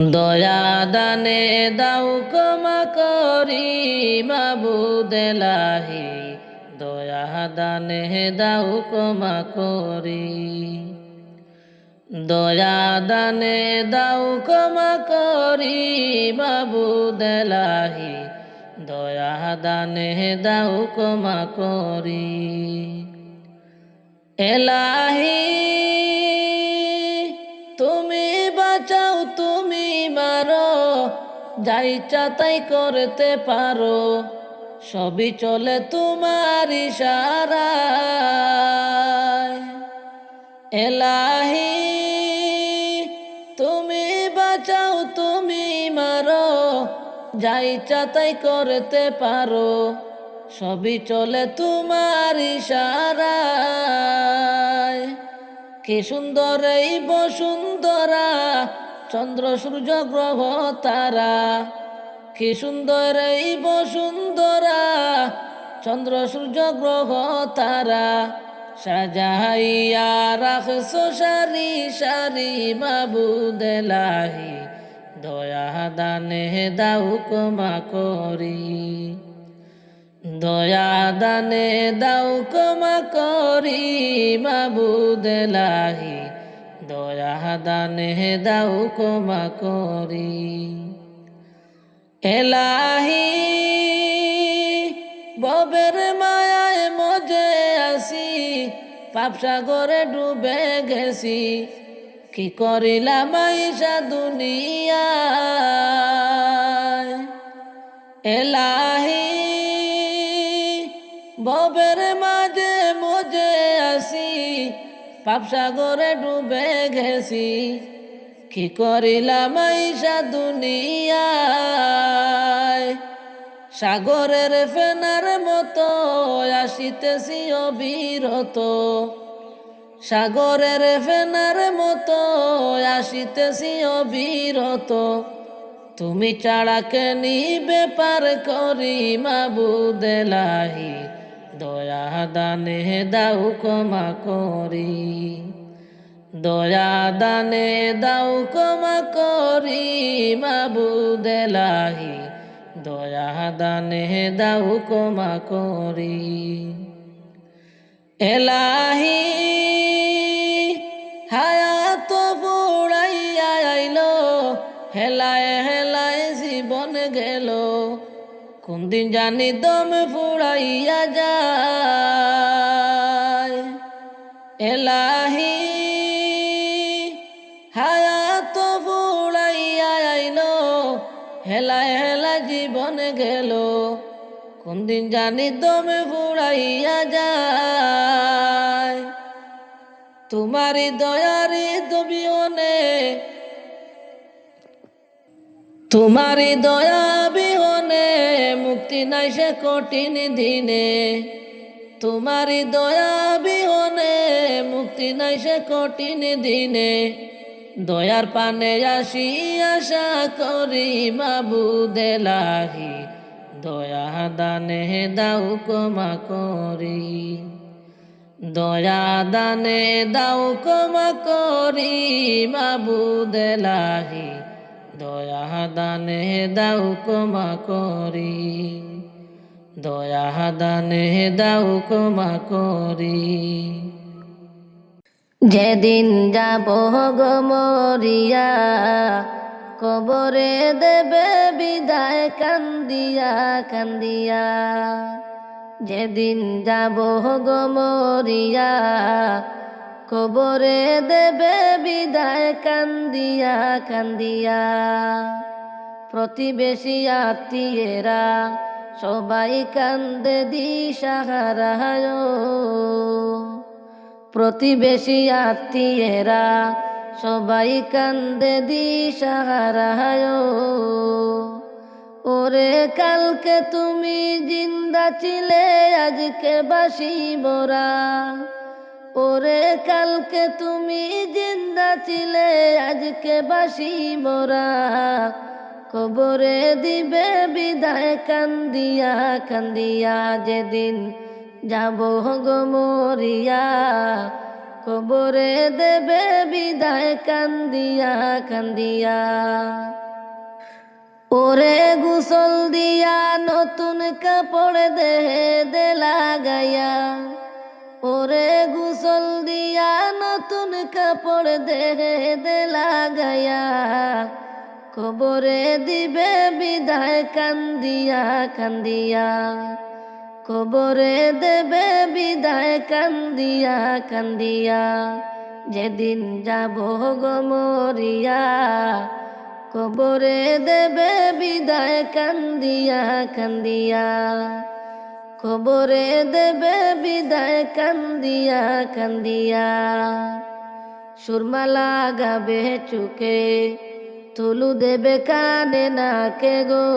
দয়া দানে দাও ক্ষমা করি মাবুদ এলাহি, দয়া দানে দাও ক্ষমা করি। দয়া দানে দাও ক্ষমা করি মাবুদ এলাহি, দয়া দানে দাও ক্ষমা করি। এলাহি তুমি বাঁচাও তুমি মারো, যা ইচ্ছা তাই করতে পারো, সবই চলে তোমার ইশারায়। এলাহি তুমি বাঁচাও তুমি মারো, যা ইচ্ছা তাই করতে পারো, সবই চলে তোমার ইশারায়। কি সুন্দর এই বসুন্ধরা, চন্দ্র সূর্য গ্রহ তারা। কি সুন্দর এই বসুন্ধরা, চন্দ্র সূর্য গ্রহ তারা। সাজাইয়া রাখছো সারি সারি মাবুদ এলাহি, দয়া দানে দাও ক্ষমা করি। দয়া দানে দাও ক্ষমা করি মাবুদ এলাহি, দয়া দানে দাও ক্ষমা করি। এলাহি ববের মায়ায় মজে আসি, পাপ সাগরে ডুবে গেছি, কি করিলাম আইসা দুনিয়ায়। এলাহি ববের মাঝে মজে আসি, পাপ সাগরে ডুবে গেছি, কি করিলাম আইসা দুনিয়ায়। সাগরের ফেনার মতো আসিতেছি অবিরত, সাগরের ফেনার মতো আসিতেছি অবিরত, তুমি ছাড়া কে নিবে পার করি মাবুদ এলাহি, দয়া দানে দাও ক্ষমা করি। দয়া দানে দাও ক্ষমা করি মাবুদ এলাহি, দয়া দানে দাও ক্ষমা করি। এলাহি হায়াত বুড়াইয়া আইলো, হেলায় হেলায় জীবন গেল, কোন দিন জানি দম ফুরাইয়া যায়। এলাহি হায়াত ফুরাইয়া আইলো, হেলায় হেলায় জীবন গেল, কোন দিন জানি দম ফুরাইয়া যায়। তোমারি দয়ারি দবিহনে, তোমারি দয়া বিহনে মুক্তি নাই সে কঠিন দিনে। তোমারি দয়া বিহনে মুক্তি নাই সে কঠিন দিনে, দয়ার পানে আসি আশা করি মাবুদ এলাহি, দয়া দানে দাও ক্ষমা করি। দয়া দানে দাও ক্ষমা করি মাবুদ এলাহি, দয়া দানে দাও ক্ষমা করি। দয়া দানে দাও ক্ষমা করি। যেদিন যাব গো মরিয়া, কবরে দেবে বিদায় কান্দিয়া কান্দিয়া। যেদিন যাব গো মরিয়া, কবরে দেবে বিদায় কান্দিয়া কান্দিয়া। প্রতিবেশী আত্মীয়েরা সবাই কান্দে দিশাহারা, প্রতিবেশী আত্মীয়েরা সবাই কান্দে দিশাহারা। ওরে কালকে তুমি জিন্দা ছিলে আজকে বাসি মোরা, ওরে কালকে তুমি জিন্দা ছিলে আজকে বাসি মোরা। কবরে দিবে বিদায় কান্দিয়া কান্দিয়া। যেদিন যাব গো মরিয়া, কবরে দেবে বিদায় কান্দিয়া কান্দিয়া। ওরে গোসল দিয়া নতুন কাপড় দেহে দে লাগাইয়া, ওরে গোসল দিয়া নতুন কাপড় দেহে দে লাগাইয়া, কবরে দিবে বিদায় কান্দিয়া কান্দিয়া। কবরে দেবে বিদায় কান্দিয়া কান্দিয়া। যেদিন যাব গো মরিয়া, কবরে দেবে বিদায় কান্দিয়া কান্দিয়া। কবরে দেবে বিদায় কান্দিয়া কান্দিয়া। সুরমা লাগাবে চুকে, তুলু দেবে কানে নাকে গো।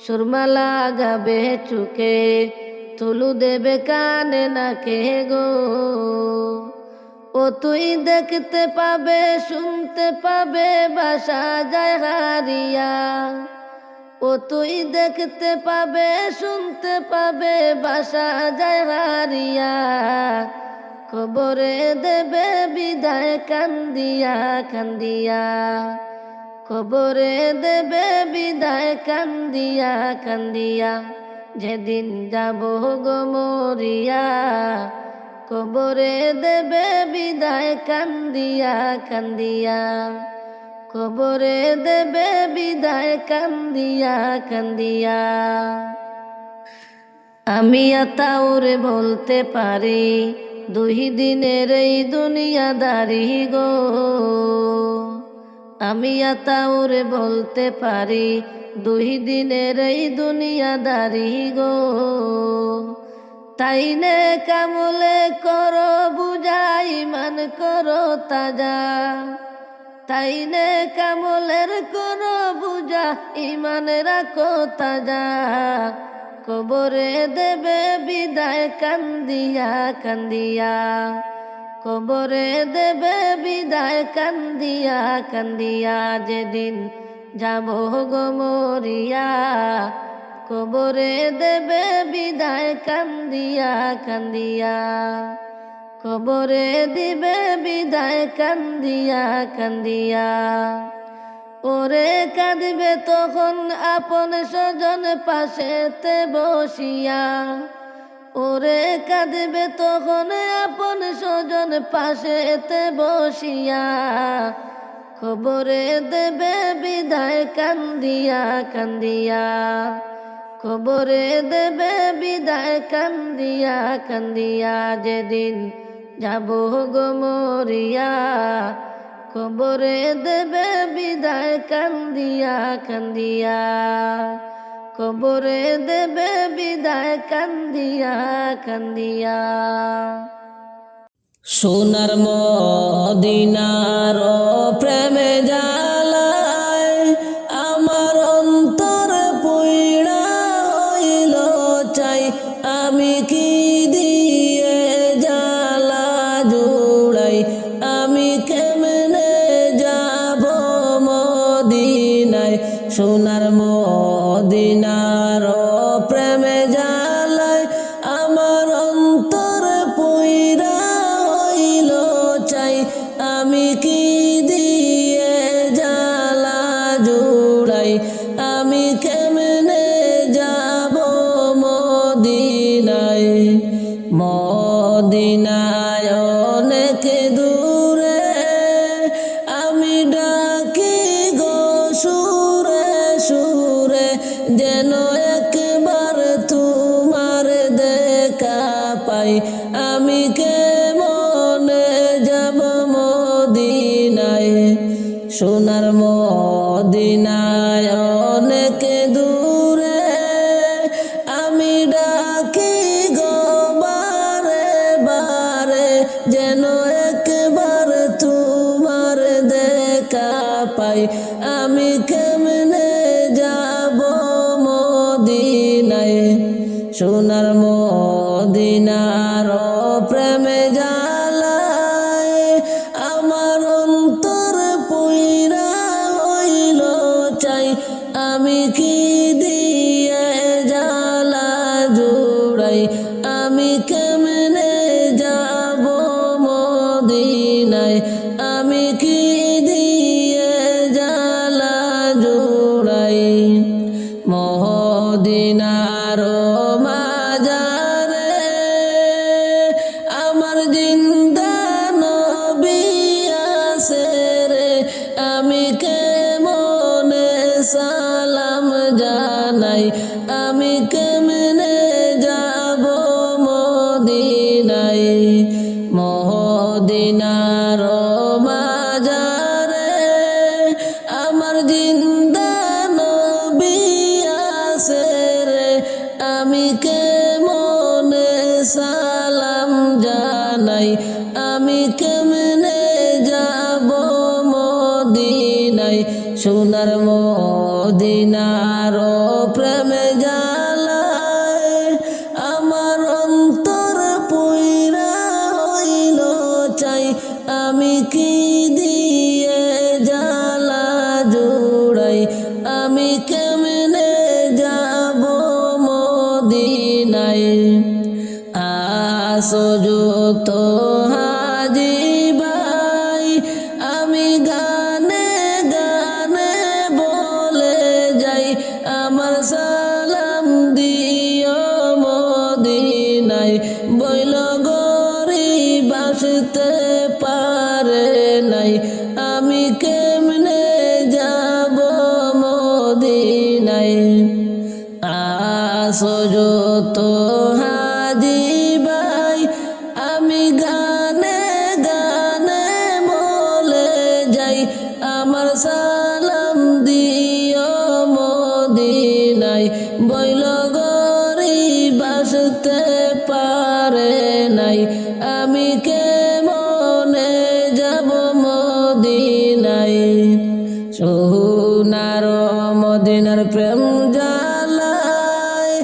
সুরমা লাগাবে চুকে, তুলু দেবে কানে নাকে গো। ও তুই দেখতে পাবে শুনতে পাবে বাসা যায় হারিয়া। ও তুই দেখতে পাবে শুনতে পাবে বাসা যায় হারিয়া। কবরে দেবে বিদায় কান্দিয়া কান্দিয়া। কবরে দেবে বিদায় কান্দিয়া কান্দিয়া। যেদিন যাব গো মরিয়া, কবরে দেবে বিদায় কান্দিয়া কান্দিয়া। কবরে দেবে বিদায় কান্দিয়া কান্দিয়া। আমি আতাউরে বলতে পারি, দুই দিনের এই দুনিয়াদারি গো। আমি আতাউরে বলতে পারি, দুই দিনের এই দুনিয়াদারি গো। তাইনে কামলে করো বুঝাই মান করো তাজা। তাইনে কামলের করো বুঝা ইমান রাখো তাজা। কবরে দেবে বিদায় কান্দিয়া কান্দিয়া। কবরে দেবে বিদায় কান্দিয়া কান্দিয়া। যেদিন যাব গো মরিয়া, কবরে দেবে বিদায় কান্দিয়া কান্দিয়া। কবরে দিবে বিদায় কান্দিয়া কান্দিয়া। ওরে কাঁদিবে তখন আপন স্বজন পাশেতে বসিয়া। ওরে কাঁদিবে তখন আপন স্বজন পাশেতে বসিয়া। কবরে দেবে বিদায় কান্দিয়া কান্দিয়া। কবরে দেবে বিদায় কান্দিয়া কান্দিয়া। যেদিন যাব গো মরিয়া, কবরে দেবে বিদায় কান্দিয়া কান্দিয়া। কবরে দেবে বিদায় কান্দিয়া কান্দিয়া। সোনার মদিনার প্রেমে জ্বালায় আমার অন্তর পুইড়া হইল চাই। আমি কি দিয়ে জ্বালা জুড়াই, আমি কেমনে যাব মদিনায়। সোনার মদিনার প্রেমে জ্বালায় আমার অন্তর পুইড়া হইল চাই। আমি কি দিয়ে জ্বালা জুড়াই, আমি কেমনে যাব মদিনায়। মদিনায় অনেক দূরে আমি ডাকি গো সুরে সুরে। যেন একবার তোমার দেখা পাই, আমি কেমনে যাব মদিনায়। সোনার মদিনায় অনেক দূরে আমি ডাকি গো বারে বারে। যেন একবার তোমার দেখা পাই, আমি কেমনে যাব মদিনায়। সোনার মদিনার প্রেমে জ্বালায় আমার অন্তর পুইরা হইল চাই। আমি কি দিয়ে জ্বালা জুড়াই, আমি কেমনে যাব জিন্দা নবী আছে রে, আমি কেমনে সালাম জানাই, আমি কেমনে যাব মদিনায়, সোনার মদিনার প্রেমে জ্বালায় আমার অন্তর পুইরা হইল চাই, আমি কি দিয়ে জ্বালা জুড়াই, আমি কেমনে যাব মদিনায়। আসো যত হাজি ভাই, আমি গানে গানে বলে যাই, আমার সালাম দিও মদিনায়, বইল গরিব আসতে পারে নাই, আমি কেমনে যাব মদিনায়। আসো যত হাজি ভাই, আমি গানে গানে বলে যাই, আমার সালাম দিও মদিনায়, বইল গরিব আসতে পারে নাই, আমি কেমনে যাব মদিনায়। সোনার মদিনার প্রেম জ্বালায়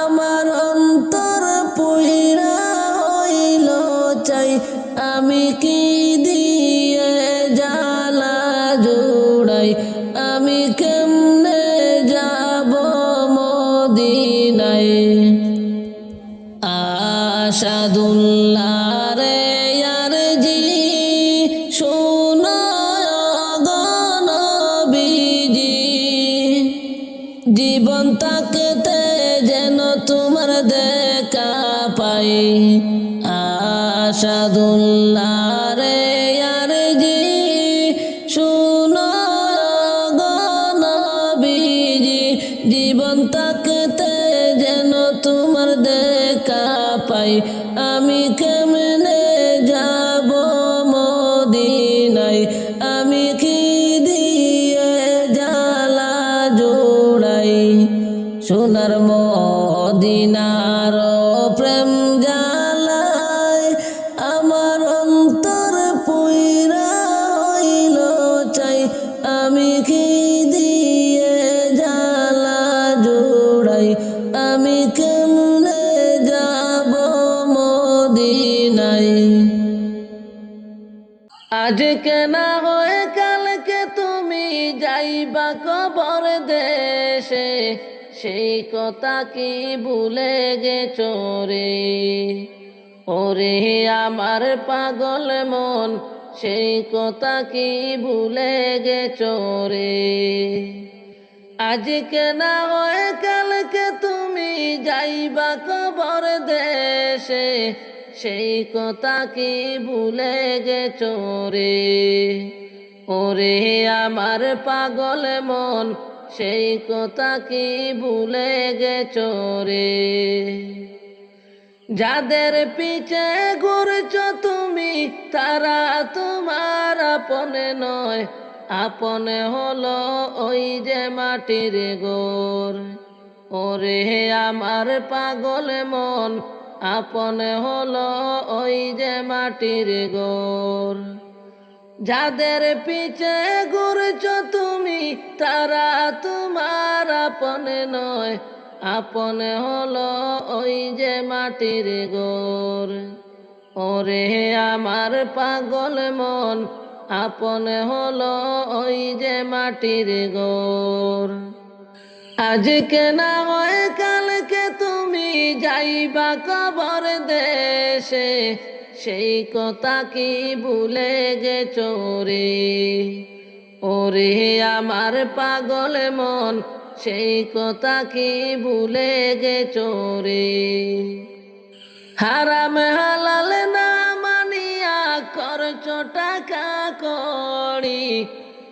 আমার অন্তর পুইরা হইল চাই, আমি কি দিয়ে জ্বালা জুড়াই, আমি কেমনে যাব মদিনায়। আশাদুল্লাহ রে আরজি শোনো গো নবীজি, জীবন তাকতে যেন তোমার দেখা পাই। আশাদুল্লাহ রে আরজি শোনো গো নবীজি, জীবন তাকতে যেন তোমার দেখা পাই, আমি কেমনে যাব মদিনায়, আমি কি দিয়ে জ্বালা জোড়াই, সোনার মদিনার প্রেম জ্বালায় আমার অন্তর পুইরা হইল চাই, আমি কি দিয়ে জ্বালা জোড়াই, আমি কেমনে যাব মদিনায়। আজকে না হয় কালকে তুমি যাইবা কবর দেশে, সেই কথা কি ভুলে গেছো রে, ওরে আমার পাগল মন, সেই কথা কি ভুলে গেছো রে। আজকে না হয় কালকে তুমি যাইবা কবর দেশে, সেই কথা কি ভুলে গেছো রে, ওরে আমার পাগল মন, সেই কথা কি ভুলে গেছো রে। যাদের পিছে ঘুরছো তুমি তারা তোমার আপনে নয়, আপনে হলো ওই যে মাটির ঘর, ওরে আমার পাগল মন, আপনে হলো ওই যে মাটির ঘর। যাদের পিছে ঘুরছো তুমি তারা তোমার আপনে নয়, আপনে হলো ওই যে মাটির ঘর, ওরে আমার পাগল মন, আপনে হলো ওই যে মাটির ঘর। আজকে না হয় কালকে তুমি যাইবা কবর দেশে, সেই কথা কি ভুলে গেছো রে, ওরে আমার পাগল মন, সেই কথা কি ভুলে গেছো রে। হারাম হালাল না মানিয়া করছো টাকা কড়ি,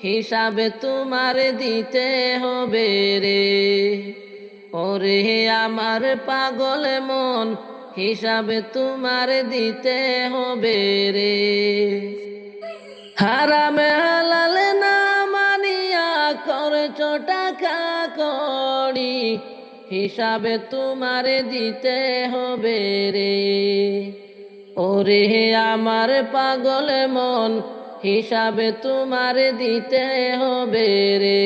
হিসাবে তোমার দিতে হবে রে, ওরে আমার পাগল মন, হিসাবে তোমার দিতে হবে রে। হারাম হালাল না মানিয়া করেছো টাকা কড়ি, হিসাবে তোমারে দিতে হবে রে। ওরে আমার পাগল মন, হিসাবে তোমারে দিতে হবে রে।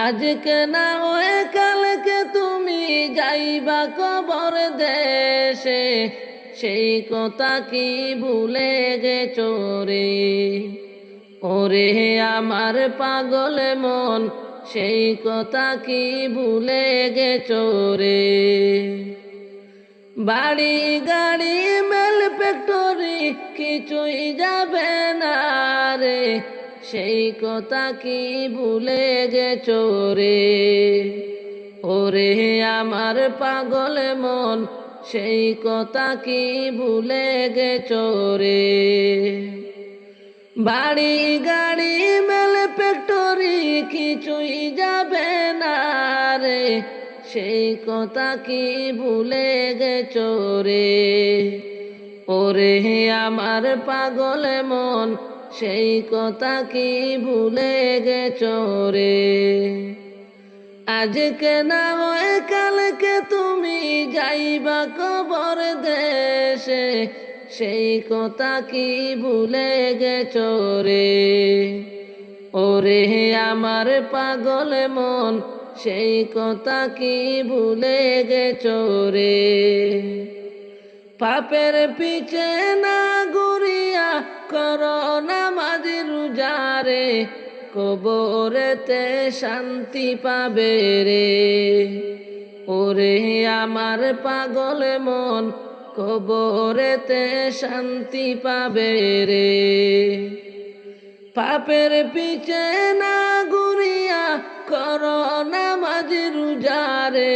আজকে না হয়ে কালকে তুমি যাইবা কবর দেশে, সেই কথা কি ভুলে গেছো রে। ওরে আমার পাগল মন, সেই কথা কি ভুলে গেছো রে। বাড়ি গাড়ি মেল ফ্যাক্টরি কিছুই যাবে না রে, সেই কথা কি ভুলে গেছো রে। ওরে আমার পাগল মন, সেই কথা কি ভুলে গেছো রে। বাড়ি গাড়ি মেল ফ্যাক্টরি কিছুই যাবে না রে, সেই কথা কি ভুলে গেছো রে। ওরে আমার পাগল মন, সেই কথা কি ভুলে গেছো রে। আজকে না হয় কালকে তুমি যাইবা কবর দেশে, সেই কথা কি ভুলে গেছো রে। ওরে আমার পাগল মন, সেই কথা কি ভুলে গেছো রে। পাপের পিছে না ঘুরিয়া করো নামাজ রোজারে, কবরেতে শান্তি পাবে রে। ওরে আমার পাগল মন, কবরেতে শান্তি পাবে রে। পাপের পিছে না ঘুরিয়া করো নামাজ রোজারে,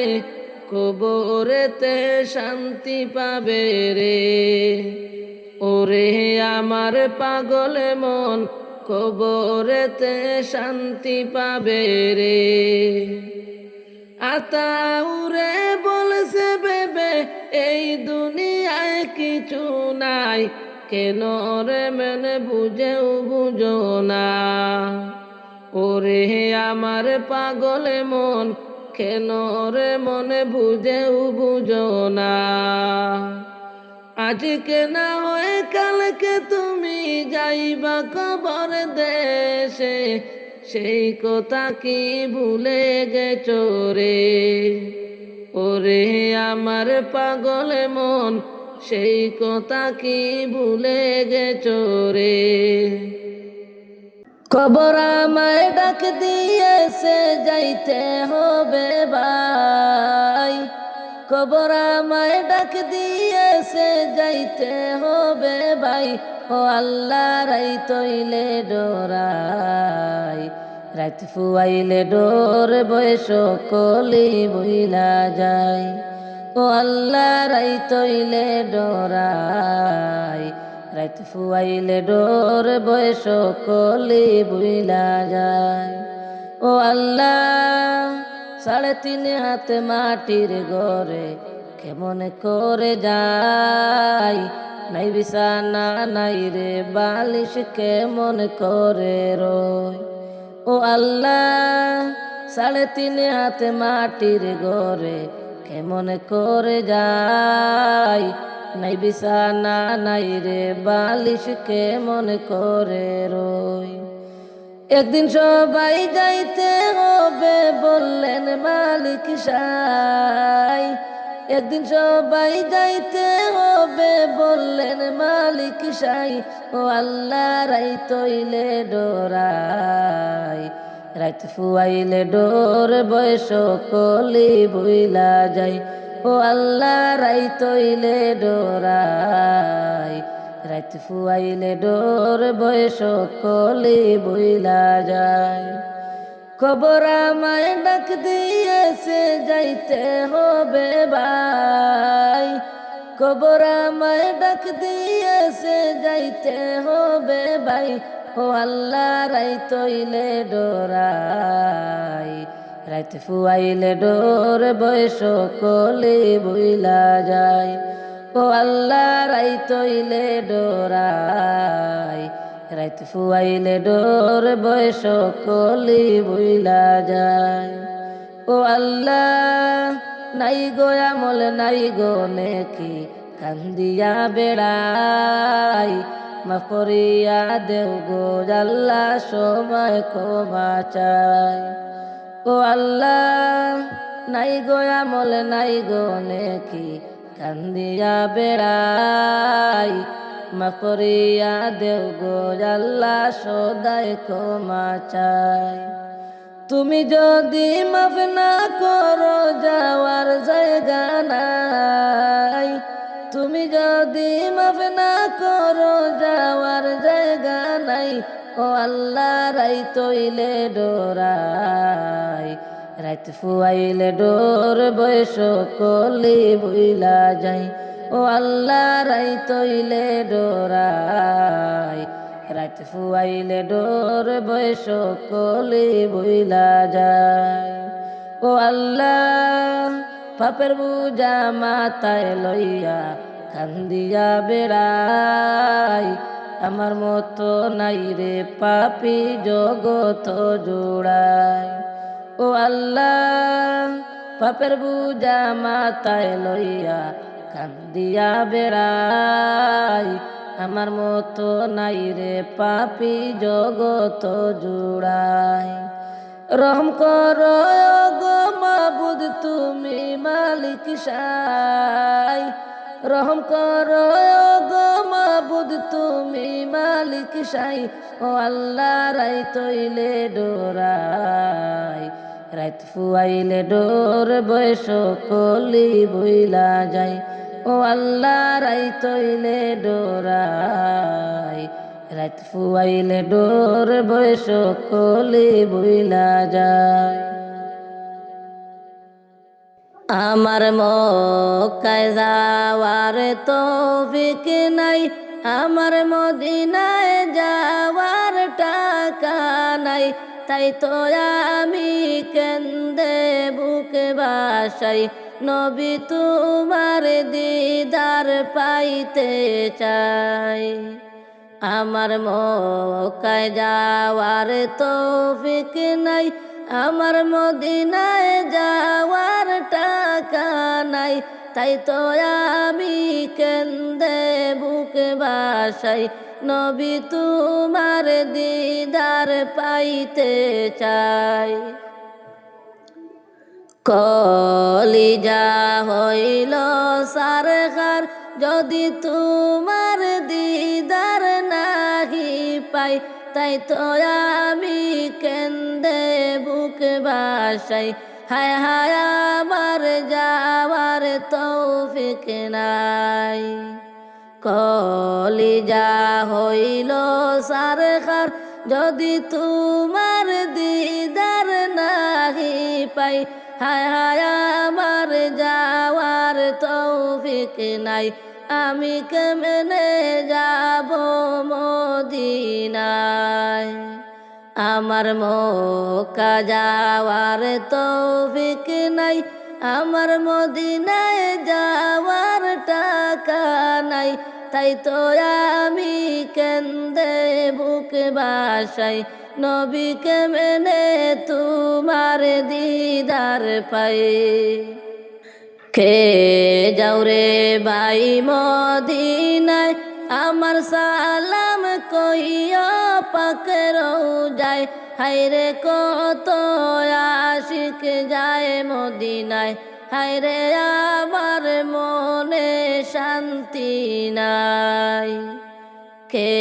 কবরেতে শান্তি পাবে রে। ওরে আমার পাগল মন, কবরেতে শান্তি পাবে রে। আতাউরে বলছে বেবে এই দুনিয়ায় কিছু নাই, কেন রে মনে বুঝেও বুঝো না। ওরে আমার পাগল মন, কেন রে মনে বুঝেও বুঝো না। আজকে না হয় কালকে তুমি যাইবা কবর দেশে, সেই কথা কি ভুলে গেছো রে। ওরে আমার পাগল মন, সেই কথা কি ভুলে গেছো রে। কবর আমায় ডাক দিয়েছে যাইতে হবে ভাই, কবর আমায় ডাক দিয়েছে যাইতে হবে ভাই। ও আল্লাহ রাই তৈলে ডোরাই, রাত ফুয়াইলে ডোর বয়স কলি বইলা যায়। ও আল্লাহ রাই তৈলে ডোরাই, রাত ফুয়াইলে ডোর বয়স কলি বইলা যায়। ও আল্লাহ 3.5 হাত মাটির ঘরে কেমন করে যাই, নাই বিছানা নাই রে বালিশ কেমন করে রই। ও আল্লাহ 3.5 হাত মাটির ঘরে কেমন করে যাই, নাই বিছানা নাই রে বালিশ কেমন করে রই। একদিন সবাই যাইতে হবে বললেন মালিক সাই, একদিন সবাই যাইতে হবে বললেন মালিক সাই। ও আল্লাহ রাই তৈলে ডোরাই, রাত ফুয়াইলে ডোর বয়স কলি বইলা যাই। ও আল্লাহ রাই তৈলে ডোরাই, রাত ফুয়াইলে ডোর বয়স কলি বইলা যায়। কবর আমায় ডাক দিয়েছে যাইতে হবে ভাই, কবর আমায় ডাক দিয়েছে যাইতে হবে ভাই। ও আল্লাহ রাই তৈলে ডোরাই, রাত ফুয়াইলে ডোর বয়স কলি বইলা যায়। ও আল্লাহ রাই তৈলে ডোরাই, রাত ফুয়াইলে ডোর বয়স কলি বইলা যায়। ও আল্লাহ নাই গো আমল নাই গো নেকি কান্দিয়া বেড়াই, মাফ করিয়া দেও গো আল্লাহ সবাই ক্ষমা চাই। ও আল্লাহ নাই গো আমল নাই গো নেকি কান্দিয়া বেড়াই, মাফ করিয়া দেও গো আল্লাহ সদাই ক্ষমা চাই। তুমি যদি মাফ না করো যাওয়ার জায়গা নাই, তুমি যদি মাফ না করো যাওয়ার জায়গা নাই। ও আল্লাহ রাই তৈলে ডোরাই, রাত ফুয়াইলে ডোর বয়স কলি বইলা যাই। ও আল্লাহ রাই তৈলে ডোরাই, রাত ফুয়াইলে ডোর বয়স কলি বইলা যায়। ও আল্লাহ পাপের বুঝা মাথায় লইয়া কান্দিয়া বেড়াই, আমার মতো নাই রে পাপী জগত জোড়াই। ও আল্লাহ পাপের বুঝা মাথায় লইয়া কান্দিয়া বেড়াই, আমার মতো নাই রে পাপী জগত জোড়াই। রহম করো গো মাবুদ তুমি মালিক সাই, রহম করো গো মাবুদ তুমি মালিক সাই। ও আল্লাহ রাই তৈলে ডোরাই, রাত ফুয়াইলে ডোর বয়স কলি বইলা যায়। ও আল্লাহ রাই তৈলে ডোরাই, রাত ফুয়াইলে ডোর বয়স কলি বইলা যায়। আমার মক্কায় যাওয়ার তৌফিক নাই, আমার মদিনায় যাওয়ার টাকা নাই। তাই তো আমি কেন্দে বুক বাসাই, নবী তোমার দিদার পাইতে চাই। আমার মক্কায় যাওয়ার তৌফিক নাই, আমার মদিনায় যাওয়ার টাকা নাই। তাই তো আমি কেন্দে বুক বাসাই, নবী তোমার দিদার পাইতে চাই। কলিজা হইল সারখার যদি তোমার দিদার নাহি পাই। তাই তো আমি কেন্দে বুক বাসাই, হায় হায় আমার যাওয়ার তৌফিক নাই। কলিজা হইল সারখার যদি তোমার দিদার নাহি পাই। হায় হায় আমার যাওয়ার তৌফিক নাই, আমি কেমনে যাব মদিনায়। আমার মক্কা যাওয়ার তৌফিক নাই, আমার মদিনায় যাওয়ার টাকা নাই। তাই তো আমি কেন্দে বুক বাসাই, নবী কেমনে তোমার দিদার পাই। কে যাও রে ভাই মদিনায়, আমার সালাম কইয়া পাক রওজায়। হায়রে কত আশিক যায় মদিনায়, হায়রে আমার মনে শান্তি নাই। কে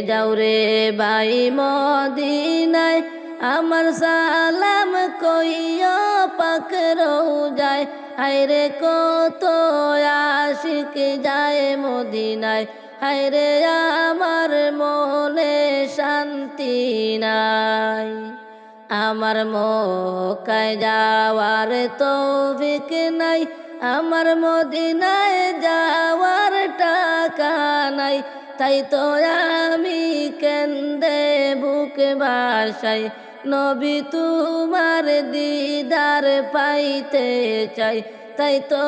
যাও রে ভাই মদিনায়, আমার সালাম কইয়া পাক রওজায়। হায়রে কত আশিক যায় মদিনায়, হায়রে আমার মনে শান্তি নাই। আমার মক্কায় যাওয়ার তৌফিক নাই, আমার মদিনায় যাওয়ার টাকা নাই। তাই তো আমি কেন্দে বুক বাসাই, নবী তোমার দিদার পাইতে চাই। তাই তো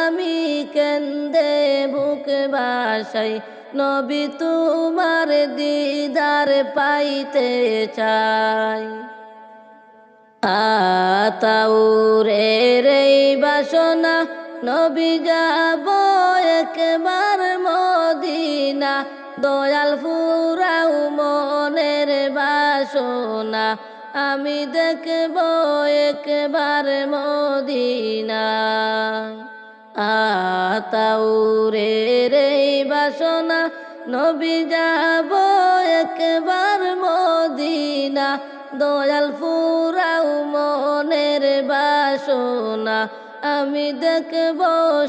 আমি কেন্দে বুক বাসাই, নবী তোমার দিদার পাইতে চাই। আতাউরের এই বাসনা নবী যাব একবার মদিনা, দয়াল ফুরাও মনের বাসনা, আমি দেখব একবার মদিনা। আতাউরের এই বাসনা নবী যাব একবার মদিনা, দয়াল ফুরাও মনের বাসনা, আমি দেখব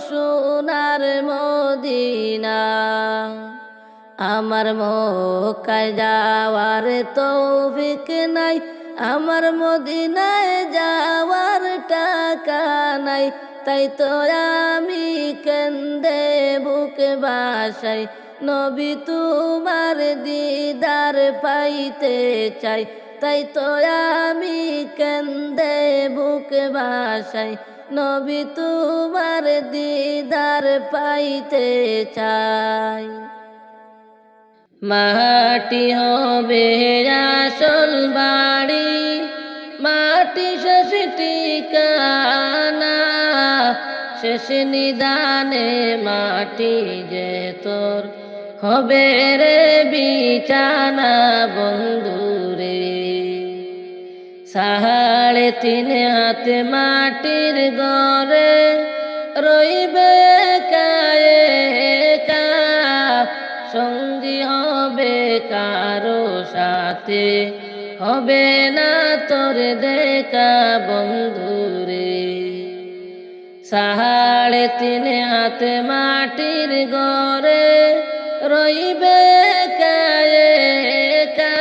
সোনার মদিনা। আমার মক্কায় যাওয়ার তৌফিক নাই, আমার মদিনায় যাওয়ার টাকা নাই, তাই তো আমি কেন্দে বুক বাসাই, নবী তোমার দিদার পাইতে চাই, তাই তো আমি কেন্দে বুক বাসাই, নবী তোমার দিদার পাইতে চাই। মাটি হবে আসল বাড়ি, মাটি শেষ ঠিকানা, শেষ নিদানে মাটি যে তোর হবে রে বিছানা বন্ধুরে। 3.5 হাত মাটির ঘরে রইবে একা একা, সঙ্গী হবে কারো সাথে হবে না তোর দেখা বন্ধুরে। 3.5 হাত মাটির ঘরে রইবে একা একা,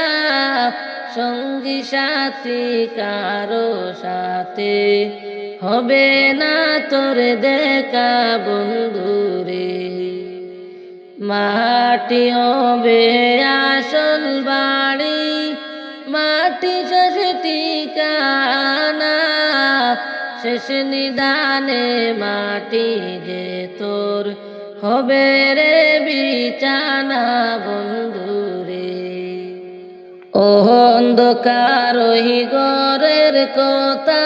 সঙ্গী সাথী কারো সাথে হবে না তোর দেখা বন্ধুরে। মাটি হবে আসল বাড়ি, মাটি শেষ ঠিকানা, শেষ নিদানে মাটি যে তোর হবে রে বিছানা বন্ধুরে। ও অন্ধকার ওই ঘরের কথা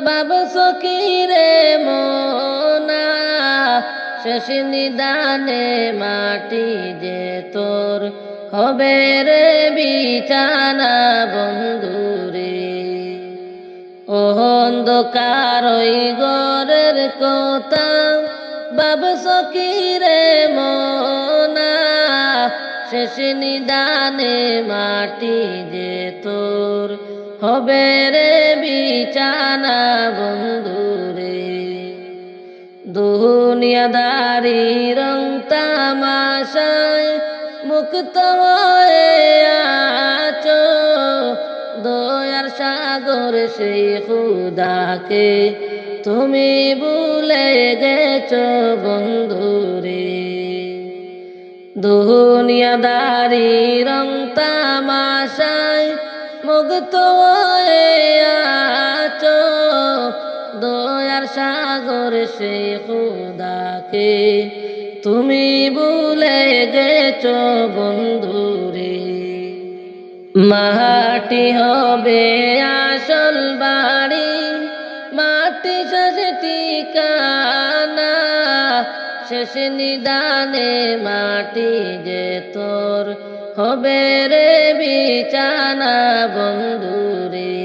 ভাবছ কি রে মনা, শেষ নিদানে মাটি যে তোর হবে রে বিছানা বন্ধুরে। ও অন্ধকার ওই ঘরের কথা ভাবছ কি রে মনা, শেষ নিদানে মাটি যে তোর হবে রে বিছানা বন্ধুরে। দুনিয়াদারি রং তামাশায় মুক্ত হয়ে আছো, দয়ার সাগর সেই খুদাকে তুমি ভুলে গেছো বন্ধুরে। দুনিয়াদারি রং তামাশায় মুক্ত হয়ে আছো, দয়ার সাগর সেই খুদাকে তুমি ভুলে গেছো বন্ধুরে। মাটি হবে আসল বাড়ি, মাটি শেষ ঠিকানা, শেষ নিদানে মাটি যে তোর হবে রে বিছানা বন্ধুরে।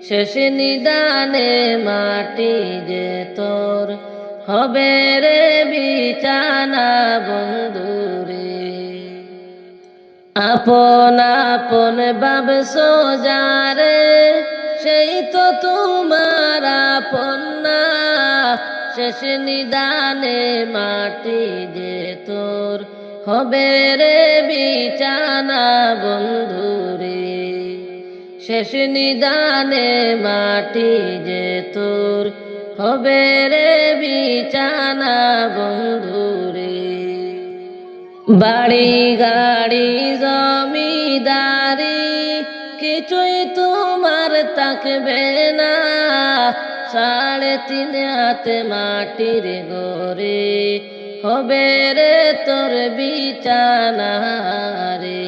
শেষ নিদানে মাটি যে তোর হবে রে বিছানা বন্ধুরে। আপন আপন ভাবছো যারে সেই তো তোমার আপন না, শেষ নিদানে মাটি যে তোর হবে রে বিছানা বন্ধুরে। শেষ নিদানে মাটি যে তোর হবে রে বিছানা বন্ধুরে। বাড়ি গাড়ি জমিদারি কিছুই তোমার থাকবে না, 3.5 হাত মাটির ঘরে হবে রে তোর বিছানা রে।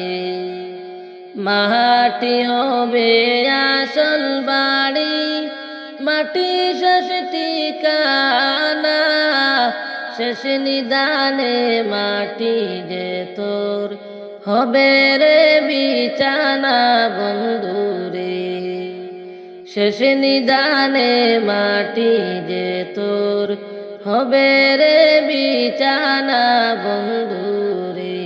মাটি হবে আসল বাড়ি, মাটি শেষ ঠিকানা, শেষ নিদানে মাটি যে তোর হবে রে বিছানা বন্ধুরে। শেষ নিদানে মাটি যে তোর হবে রে বিছানা বন্ধুরে।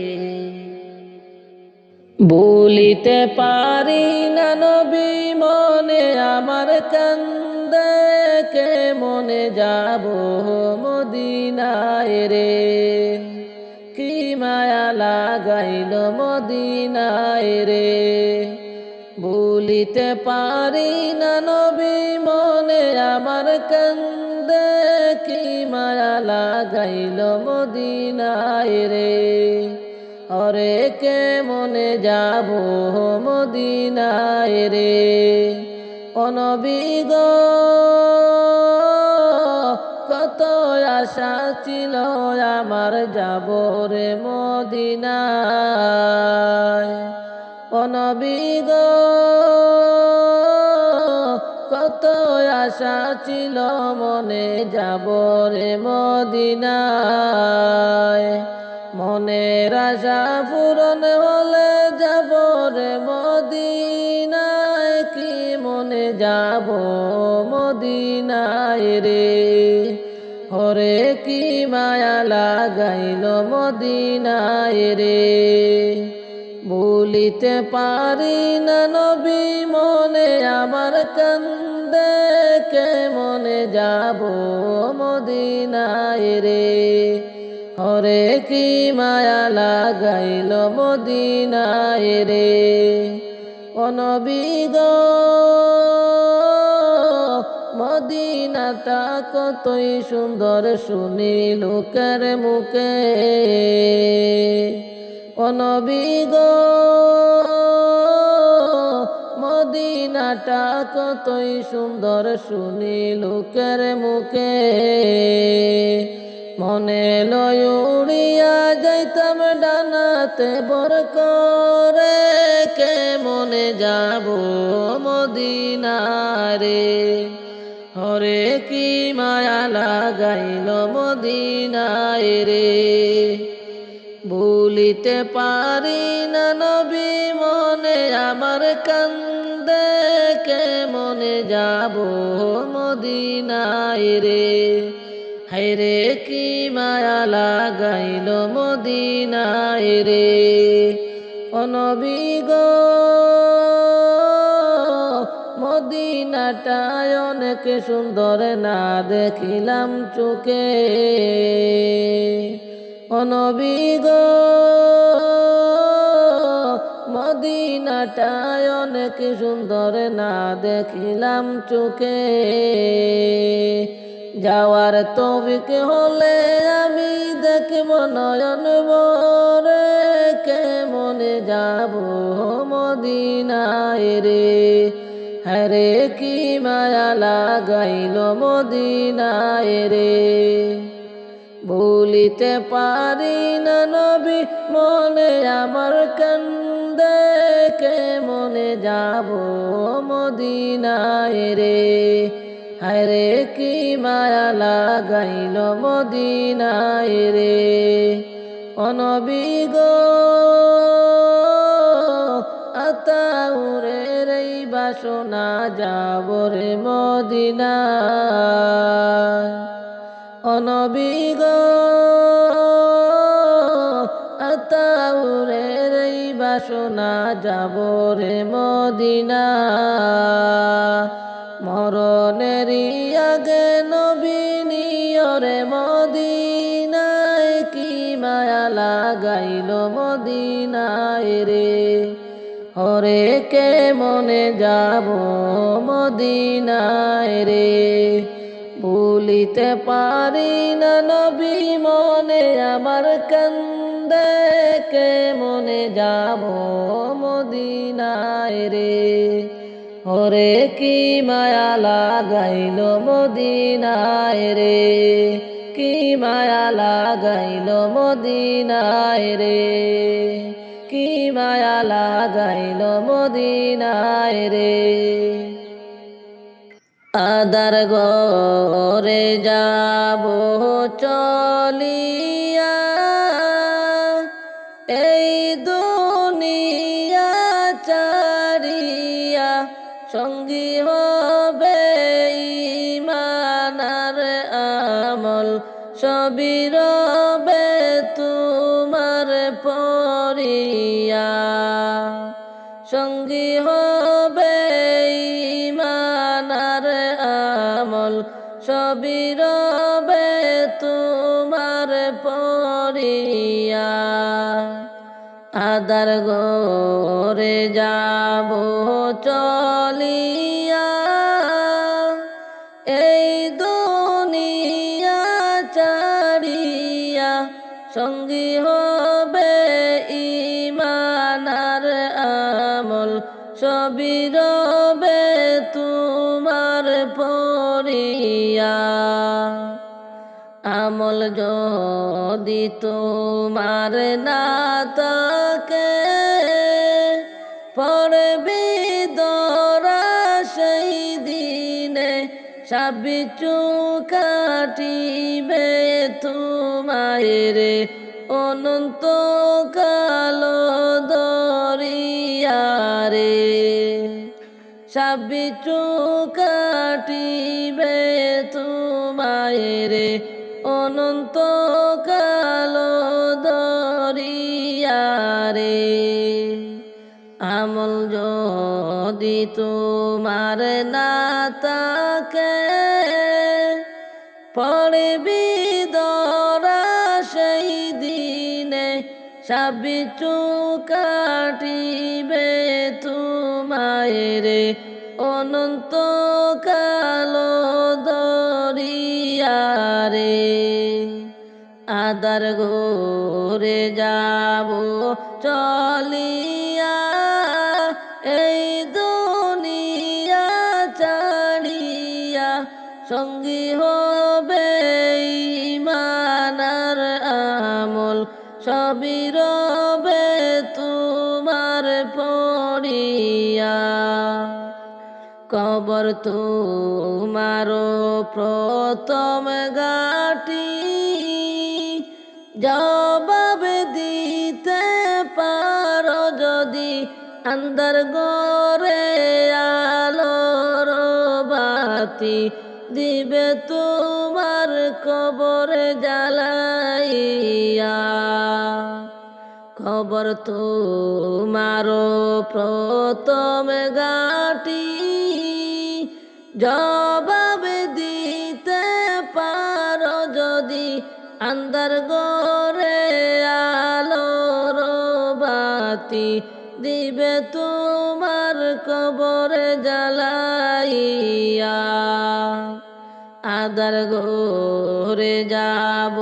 ভুলিতে পারি না নবী মনে আমার কান্দে, কে মনে যাব মদিনায় রে। কি মায়া লাগাইল মদিনায় রে। ভুলিতে পারি না নবী মনে আমার কান্দে, কি মায়া লাগাইল মদিনায় রে। ওরে কে মনে যাব মদিনায় রে। ও নবী গো কত আশা ছিল আমার যাব রে মদিনায়। ও নবী গো কত আশা ছিল মনে যাব রে মদিনায়। মনের আশা পূরণ হলে যাব রে মদিনায়, কি মনে যাব মদিনায় রে। ওরে কি মায়া লাগাইল মদিনায় রে। ভুলিতে পারি না নবী মনে আমার কান্দে, কে মনে যাব মদিনায় রে। ওরে কি মায়া লাগাইল মদিনায় রে। ও নবী গো মদিনাটা কতই সুন্দর শুনি লোকের মুখে। ও নবী গো মদিনাটা কতই সুন্দর শুনি লোকের মুখে। মনে লয় উড়িয়া যাইতাম ডানাতে বর করে, কে মনে যাব মদিনারে। হরে কি মায়া লাগাইল মদিনায় রে। ভুলিতে পারি না নবী মনে আমার কান্দে, কে মনে যাব মদিনায় রে। হায়রে কি মায়া লাগাইল মদিনায় রে। ও নবী গো মদিনাটায় অনেক সুন্দর না দেখিলাম চোখে। ও নবী গো মদিনাটায় অনেক সুন্দর না দেখিলাম চোখে। যাওয়ার তৌফিক হলে আমি দেখব নয়ন ভরে, কে মনে যাব মদিনায় রে। হরে কি মায়া লাগাইল মদিনায় রে। ভুলিতে পারি না নবী মনে আমার কান্দে, কে মনে যাব মদিনায় রে। হরে কি মায়া লাগাইল মদিনায় রে। ও নবী গো আতাউরের এই বাসনা যাব রে মদিনায়। ও নবী গো আতাউরের এই বাসনা যাব রে মদিনায়। মরণেরই আগে নবী নিয়রে মদিনায়, কি মায়া লাগাইল মদিনায় রে। হরে কে মনে যাব মদিনায় রে। ভুলিতে পারি না নবী মনে আমার কান্দে, কে মনে যাব মদিনায় রে। হরে কি মায়া লাগাইল মদিনায় রে। কি মায়া লাগাইল মদিনায় রে, কি মায়া লাগাইল মদিনায় রে। আদার ঘরে যাব চলিয়া, এই দুনিয়া চারিয়া, সঙ্গী হবে ঈমান আর আমল, সবই রবে তোমার পরিয়া। সঙ্গী হবে ঈমান আর আমল, সবই রবে তোমার পরিয়া। আদার ঘরে যাব চলিয়া, এই দুনিয়া চারিয়া, সঙ্গী হবে ঈমান আর আমল, সবই রবে তোমার পরিয়া। আমল যদি তোমার না থাকে, পড়বি দরা সেই দিনে, সাবিচু কাটিবে তোমায় রে, অনন্ত কালো দরিয়া রে। সাবিচু কাটিবে তোমায় রে, অনন্ত কালো দরিয়া রে। আমল যদি তোমার না থাকে, পড়বি দরা সেই দিনে, সাবিচু কাটিবে তোমায় রে, অনন্ত কালো দরিয়া রে। আদার ঘরে যাব চলিয়া, এই দুনিয়া ছাড়িয়া, সঙ্গী হবে ঈমান আর আমল, সবই রবে তোমার পরিয়া। কবর তোমার প্রথম ঘাটি, জবাব দিতে পারো যদি, আন্ধার ঘরে আলোর বাতি, দিবে তোমার কবরে জ্বালাইয়া। কবর তোমার প্রথম ঘাটি, জবাব দিতে পারো যদি, আন্ধার ঘরে আলোর বাতি, দিবে তোমার কবরে জ্বালাইয়া। আদার ঘরে যাব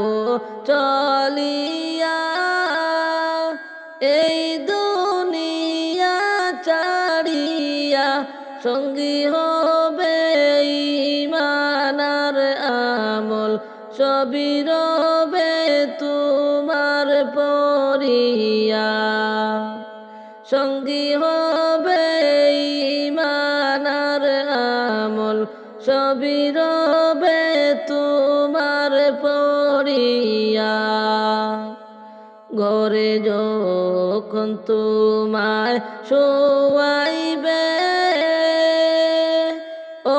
চলিয়া, এই দুনিয়া ছাড়িয়া, সঙ্গী হবে ঈমান আর আমল, সবই রবে তোমার পরিয়া। সঙ্গী হবে ঈমান আর আমল, সবই রবে তোমার পরিয়া। ঘরে যখন তোমায় শোয়াইবে,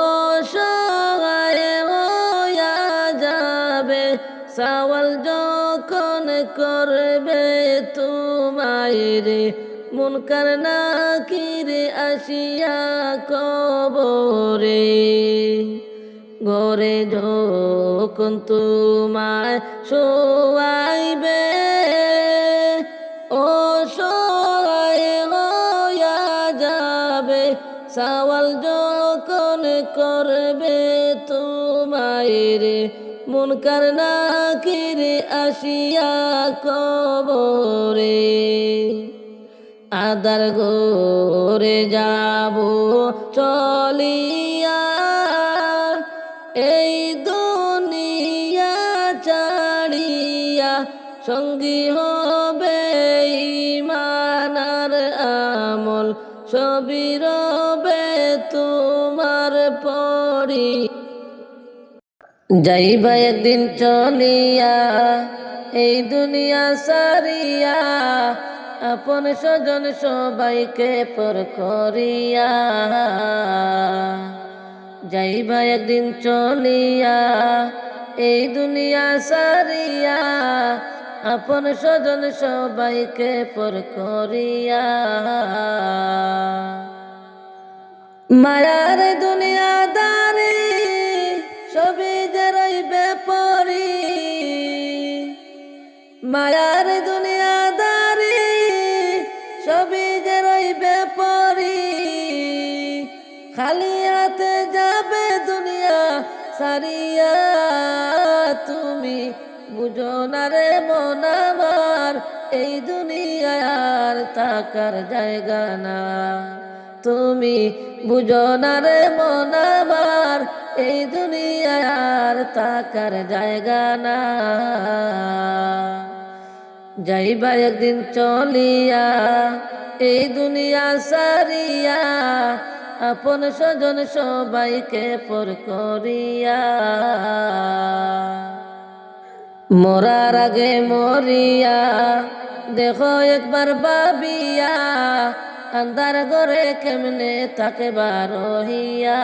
অসহায় হইয়া যাবে, সওয়াল যখন করবে তোমায় রে, মুনকার নাকির আসিয়া কবরে। ঘরে যখন তোমায় শোয়াইবে, অসহায় হইয়া যাবে, সওয়াল যখন করবে তোমায় রে, মুনকার নাকির আসিয়া কবরে। আদার ঘরে যাব চলিয়া, এই দুনিয়া সঙ্গী হবে ঈমান আর আমল, সবই রবে তোমার পরি। যাইবা একদিন চলিয়া এই দুনিয়া সারিয়া, আপন স্বজন সবাইকে পর করিয়া। যাইবা একদিন চলিয়া এই দুনিয়া সারিয়া, আপন স্বজন সবাইকে পর করিয়া। মায়ার দুনিয়াদারি সবই যে রইবে পরি, মায়ার দুনিয়াদারি সবই যে রইবে পরি। খালি হাতে যাবে দুনিয়া সারিয়া, তুমি বুঝো না রে মন আমার এই দুনিয়ায় আর থাকার জায়গা না। তুমি বুঝো না রে মন আমার এই দুনিয়ায় আর থাকার জায়গা না। যাইবা একদিন চলিয়া এই দুনিয়া সারিয়া, আপন স্বজন সবাইকে পর করিয়া। মরার আগে মরিয়া দেখো একবার ভাবিয়া, আন্ধার ঘরে কেমনে তাকে বারহিয়া।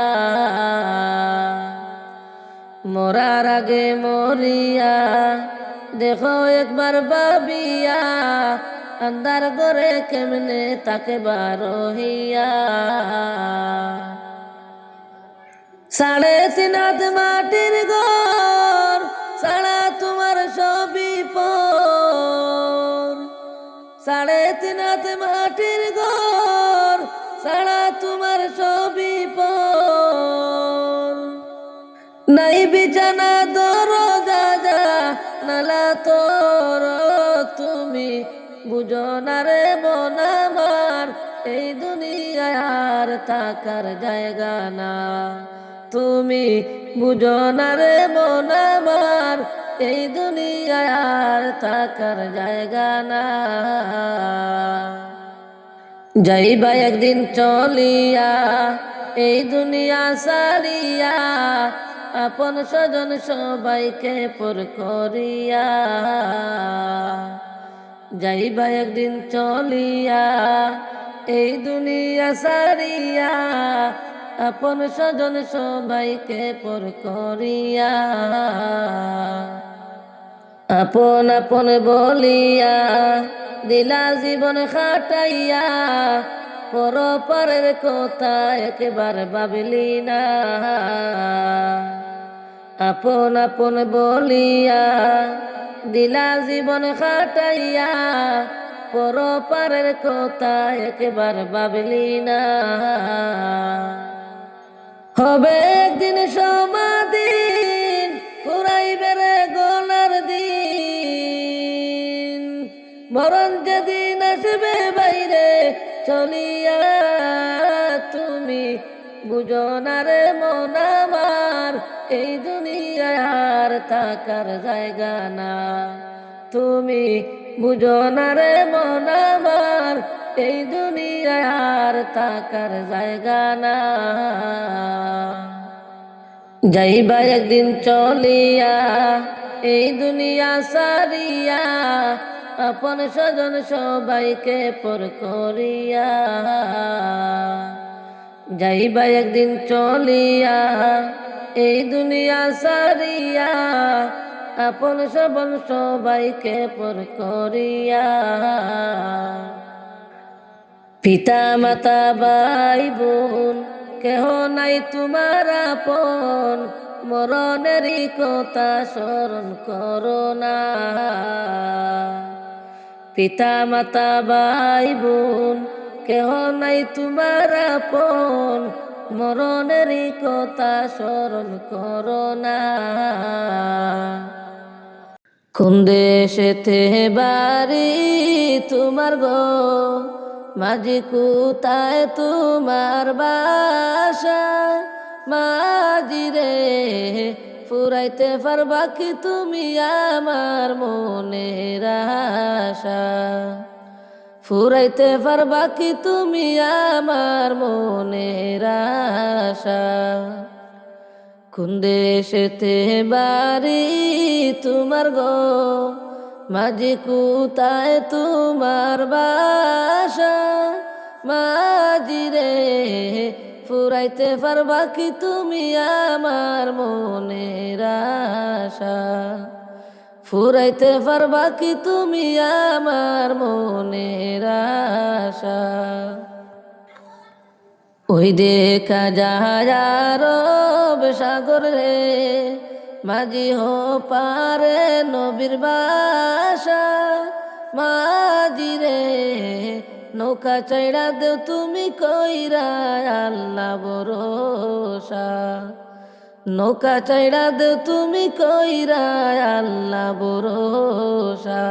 মরার আগে মরিয়া দেখো একবার ভাবিয়া, আন্ধার ঘরে কেমনে তাকে বারহিয়া। 3.5 হাত মাটির ঘর সারা তোমার সবই পর, 3.5 হাত মাটির ঘর সারা তোমার সবই পর। নাই বিছানা দরজা নালা তোর, তুমি বুঝো না রে মন আমার এই দুনিয়ায় আর থাকার জায়গা না। তুমি বুঝো না রে মন আমার এই দুনিয়ায় আর থাকার জায়গা না। যাইবা একদিন চলিয়া এই দুনিয়া সারিয়া, আপন স্বজন সবাইকে পর করিয়া। যাইবা একদিন চলিয়া এই দুনিয়া সারিয়া, আপন স্বজন সবাইকে পর করিয়া। আপন আপন বলিয়া দিলা জীবন খাটাইয়া, পরের কথা একবার ভাবলি না। আপন আপন বলিয়া দিলা জীবন খাটাইয়া, পরের কথা একবার ভাবলি না। হবে একদিন সমাদিন ফুরাইবে রে গলার দিন, মরণ যেদিন আসবে বাইরে চলিয়া, তুমি বুঝো না রে মন আমার এই দুনিয়ায় আর থাকার জায়গা না। তুমি বুঝো না রে মন আমার এই দুনিয়ায় আর থাকার জায়গা না। যাইবা একদিন চলিয়া এই দুনিয়া সারিয়া, আপন স্বজন সবাইকে পর করিয়া। যাইবা একদিন চলিয়া এই দুনিয়া সারিয়া, আপন স্বজন সবাইকে পর করিয়া। পিতা মাতা ভাই বোন কেহ নাই তোমার আপন, মরণেরই কথা স্মরণ করো না। পিতা মাতা ভাই বোন কেহ নাই তোমার আপন, মরণেরই কথা স্মরণ করো না। কোন দেশেতে বাড়ি তোমার গো, মাঝি কোথায় তোমার বাসা, মাঝি রে ফুরাইতে পারবা কি তুমি আমার মনের আশা? ফুরাইতে পারবা কি তুমি আমার মনের আশা? কোন দেশেতে বাড়ি তোমার গো, মাঝি কোথায় তোমার বাসা? মাঝি রে, ফুরাইতে পারবা কি তুমি আমার মনের আশা? ফুরাইতে পারবা কি তুমি আমার মনের আশা? ওই দেখা যায় আরব সাগর রে, মাঝি হো পারে নবীর বাসা। মাঝি রে, নৌকা চাইড়া দেও তুমি কইরা আল্লাহ ভরসা। নৌকা চাইড়া দেও তুমি কইরা আল্লাহ ভরসা।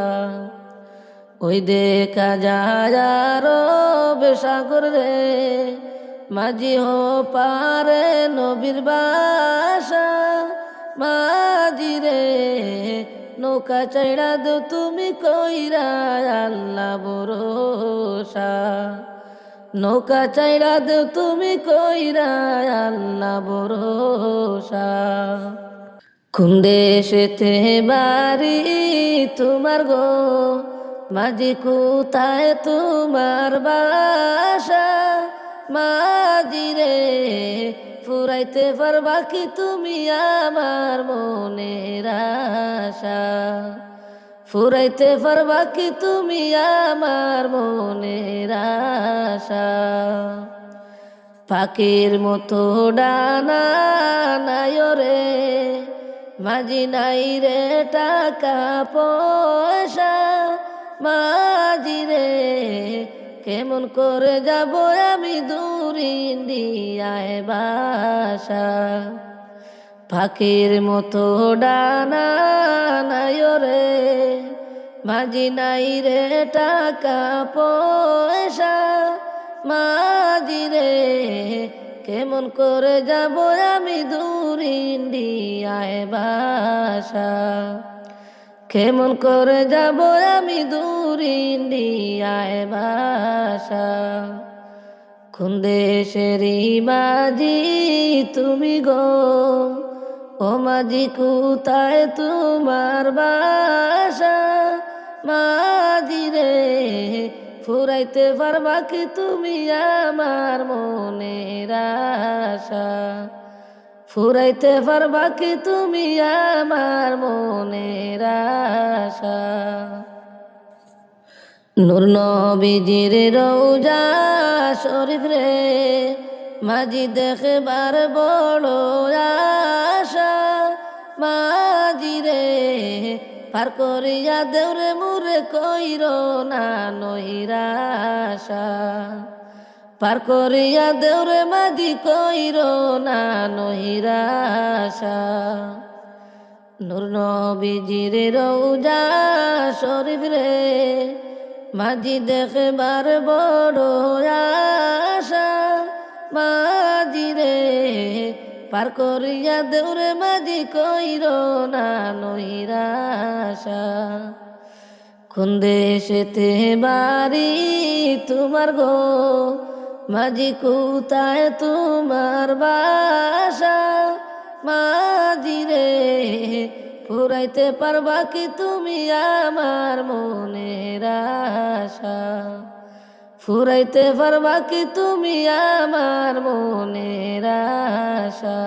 ওই দেখা যায় আরব সাগর রে, মাঝি হো পারে নবীর বাসা। মাঝি রে, নৌকা চাইড়া দেও তুমি কইরা আল্লাহ ভরসা। নৌকা চাইড়া দেও তুমি কইরা আল্লাহ ভরসা। কোন দেশেতে বাড়ি তোমার গো, মাঝি কোথায় তোমার বাসা? মাঝি রে, ফুরাইতে পারবা কি তুমি আমার মনের আশা? ফুরাইতে পারবা কি তুমি আমার মনের আশা? পাখির মতো ডানা নাই রে, মাঝি নাই রে টাকা পয়সা। মাঝি রে, কেমন করে যাব আমি দূর ইন্ডিয়ায় বাসা? পাখির মতো ডানা নাই রে, মাঝি নাই রে টাকা পয়সা। মাঝি রে, কেমন করে যাব আমি দূর ইন্ডিয়ায় বাসা? কেমন করে যাব আমি দূর ইন্ডিয়ায় বাসা? কোন দেশেরই মাঝি তুমি গো, ও মাঝি কোথায় তোমার বাসা? মাঝি রে, ফুরাইতে পারবা কি তুমি আমার মনের আশা? ফুরাইতে পারবা কি তুমি আমার মনের আশা? নূর নবীজির রওজা শরীফ রে, মাঝি দেখবার বড় আশা। মাঝি রে, পার করিয়া দেউরে মুরে কইর না নৈরাশা। পার করিয়া দেউরে মাঝি কইর না নৈরাশা। নূর নবীজির রওজা শরীফ রে, মাঝি দেখবার বড় আশা। মাঝি রে, পার করিয়া দেউরে মাঝি কইর না নৈরাশা। কোন দেশেতে বাড়ি তোমার গো, মাঝি কোথায় তোমার বাসা? মাঝি রে, ফুরাইতে পারবা কি তুমি আমার মনের আশা? ফুরাইতে পারবা কি তুমি আমার মনের আশা?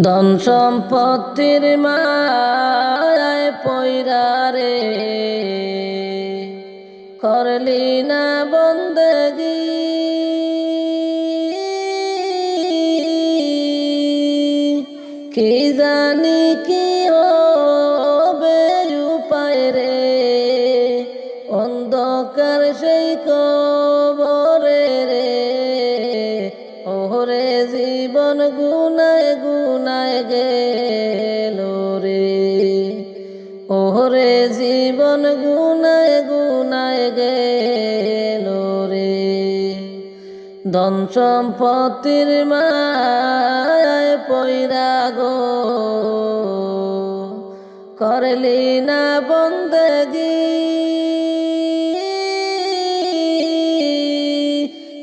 ধন সম্পত্তির মায়ায় পয়রা রে, করলি না বন্দেগি। কি জানি কি হবে উপায় রে, অন্ধকার সেই কবরে রে। ওরে জীবন গুনায় গুনায় গেল রে, ওরে জীবন গুনায় গুনায় গেল রে। ধন সম্পত্তির মায়ায় পইরা গো করলি না বন্দেগি,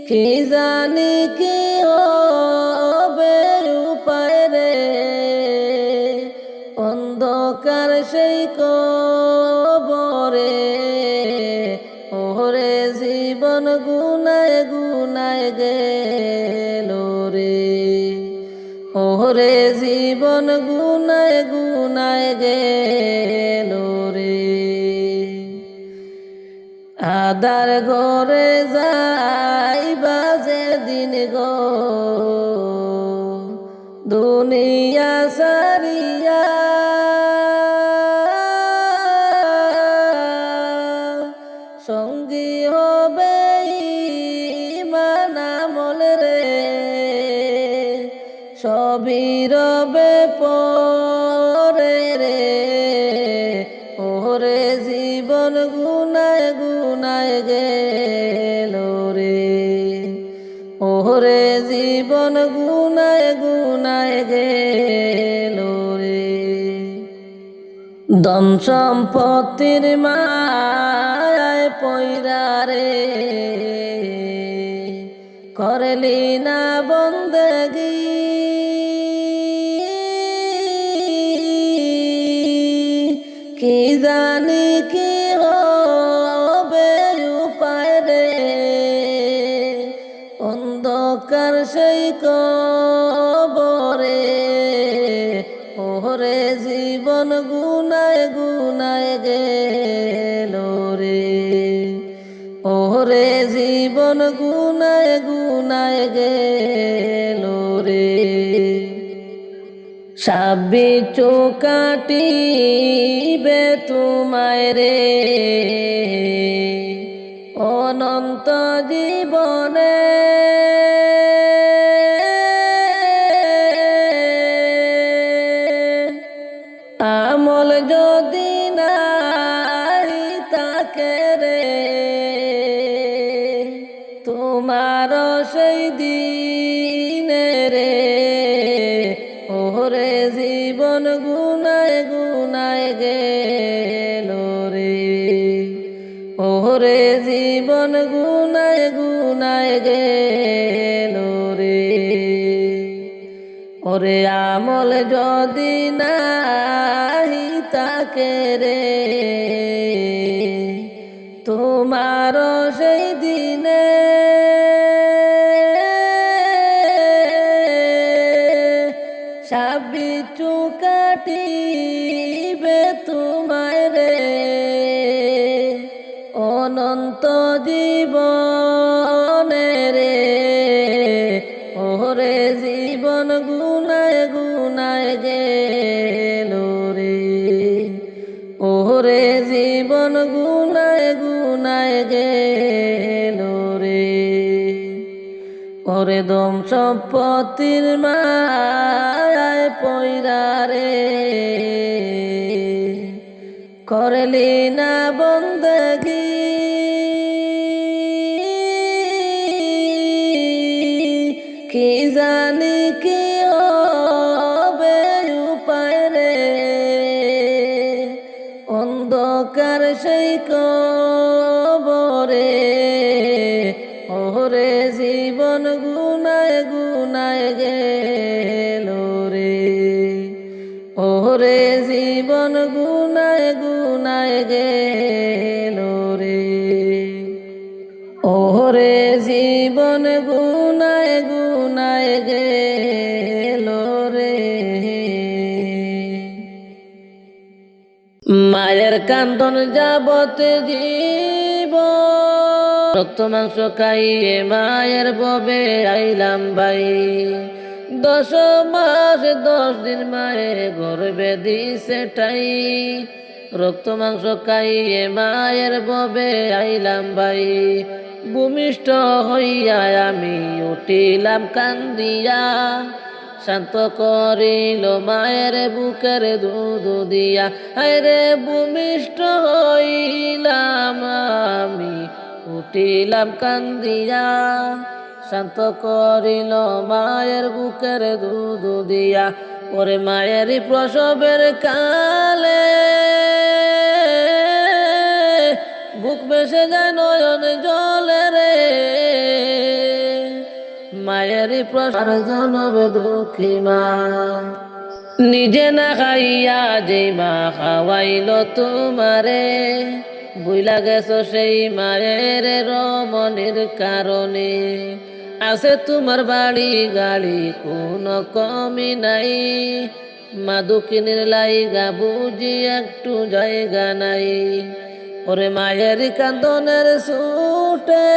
কি জানি কি হবে উপায় রে, অন্ধকার সেই কবরে ওরে জীবন গুনায় গুনায় গেল রে, ওরে জীবন গুনায় গুনায় গেল রে। আদার ঘরে যাইবা যেদিন গো দুনিয়া সারিয়া, সঙ্গী হবে ঈমান আমল রে, সবই রবে পরে রে, ওরে জীবন গুনায় গুনায় গেল রে, ওরে জীবন গুনায় গুনায় গেল রে। ধন সম্পত্তির মায়ায় পইরা রে করলি না বন্দেগি, কি জানি কি হবে উপায় রে, অন্ধকার সেই কবরে ওরে জীবন গুনায় গুনায় গেল রে, ওরে জীবন গুনায় গুনায় গেল রে। সাবি চোকাটিবে তোমায় রে অনন্ত জীবনে, আমল যদি নাই তাকে রে তোমার সেই দিনে রে, ওরে জীবন গুনায় গুনায় গেল রে, ওরে জীবন গুনায় গুনায় গেল রে, ওরে আমল যদি নাহি তাকে রে তোমার সেই দিনে, সাবি চুকাটিবে তোমায় রে অনন্ত জীবনে রে, ওরে জীবন গুনায় গুনায় গেল রে, ওরে জীবন গুনায় গুনায় গেল রে, ওরে দম সম্পত্তির মায়ায় পইরা রে করলি না বন্দেগি, কি জানি কি হবে উপায় রে, অন্ধকার সেই কবরে ওরে জীবন গুনায় গুনায় গেল রে, ওরে জীবন গুনায় গুনায় গেল রে, ওরে জীবন গুনায় গুনায় গেল রে। মায়ের কান্দন যাবতে জীব রক্ত মাংস খাইয়ে মায়ের ববে আইলাম ভাই, 10 মাস 10 দিন মায়ের গর্ভে দিছে ঠাই, রক্ত মাংস খাইয়ে মায়ের ববে আইলাম ভাই, ভূমিষ্ঠ হইয়া আমি উঠিলাম কান্দিয়া, শান্ত করিল মায়ের বুকের দুধ দিয়া, আরে ভূমিষ্ঠ হইলাম আমি উঠিলাম কান্দিয়া, শান্ত করিল মায়ের বুকের দুধ দিয়া। ওরে মায়েরই প্রসবের কালে বুক বেসে যায় নয়ন জলে রে। মায়েরই প্রসব জনবে দুঃখী মা, নিজে না খাইয়া যেই মা খাওয়াইল তোমারে, বুইলা গেছো সেই মায়ের রমণীর কারণে। আছে তোমার বাড়ি গাড়ি কোনো কমি নাই, মা দুঃখিনীর লাইগা বুঝি একটু জায়গা নাই। ওরে মায়ের কান্দনের ছুটে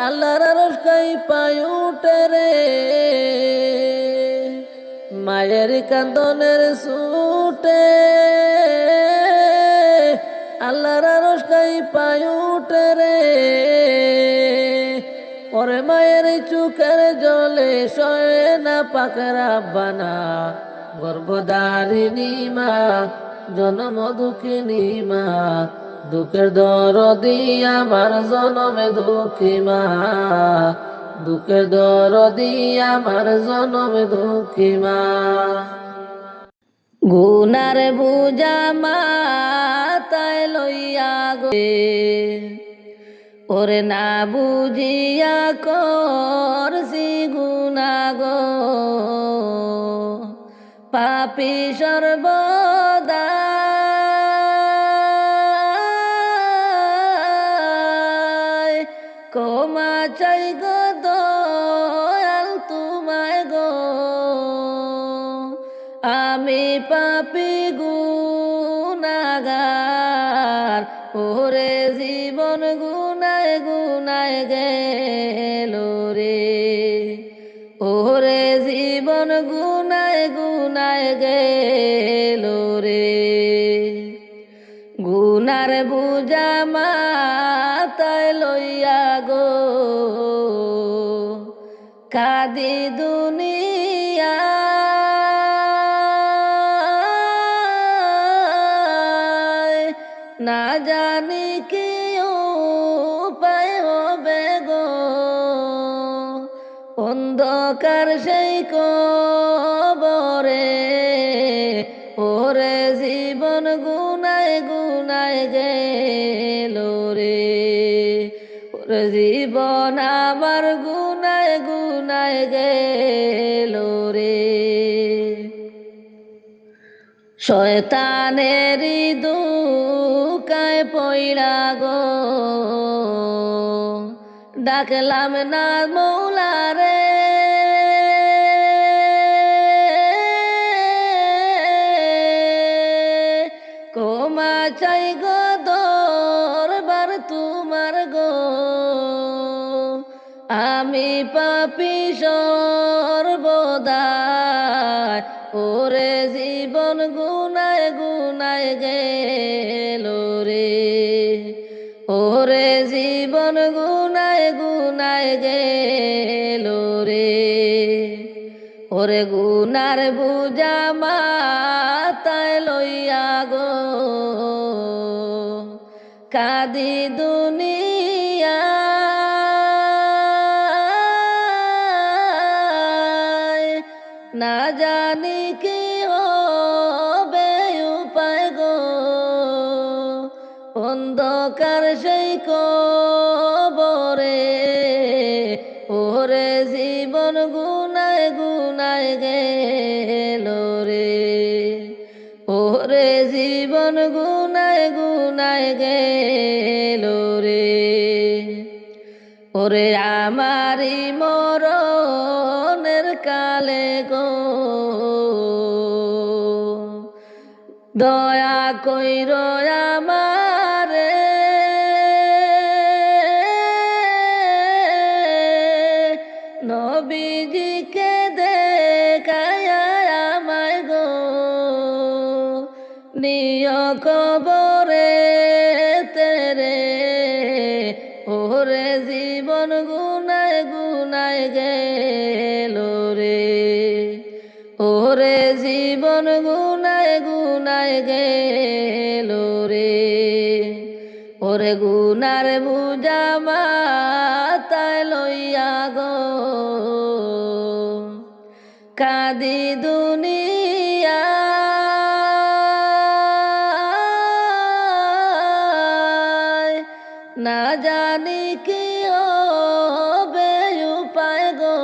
আল্লাহর আরশ কাঁইপায় উঠে রে। মায়ের কান্দনের ছুটে আল্লাহর আরশ কাঁইপায় উঠে রে। ওরে মায়ের চোখের জলে সয়ে না পাকের আব্বানা, গর্ভধারিণী মা জনম দুঃখিনী মা, দুঃখের দরদি আমার জনমে দুঃখী মা, দুঃখের দরদি আমার জনমে দুঃখী মা। গুনার বুঝা মাথায় লইয়া গে, ওরে না বুঝিয়া করছি গুনা গো, পাপী সর্বদা ক্ষমা চাই গো দয়াল তোমায় গো। আমি পাপী গুনাগার, ওরে জীবন গুনায় গুনায় গেল রে। ওরে জীবন গুনায় গুনায় গেল রে। গুনার বুঝা মাথায় লইয়া গো, কাঁদি দুনিয়া না জানি কি উপায় হবে গো। অন্ধকার সেই কবরে, ওরে জীবন গুনায় গুনায় গেল রে। ওরে জীবন আমার গুনায় গুনায় গেল রে। শয়তানেরই দুকায় পইড়া গো, ডাকলাম না মৌলা রে। ক্ষমা চাই গো দরবার তোমার গো, আমি পাপী সর্বদাই। ওরে জীবন গুনায় গুনায় গেল রে। ওরে জীবন গুনায় গুনায় গেল রে। ওরে গুনার বুঝা মাথায় লইয়া গো, কাঁদি দুনিয়া না জানি কি হবে উপায় গো। অন্ধকার সেই কবরে, ওরে জীবন গুনায় গুনায় গেল রে। ওরে জীবন গুনায় গুনায় গেল রে। ওরে আমারি মরণের কালে গো, দয়া কইর আমারে। নবীজিকে দেখায়া আমায় গো, নিয় কবরে তেরে। ওরে জীবন গুনায় গুনায় গেল রে। ওরে জীবন গুনায় গুনায় গেল রে। ওরে গুনার বুঝা লইয়া গো কাদি দুনিয়া না জানি কি হবে উপায় গো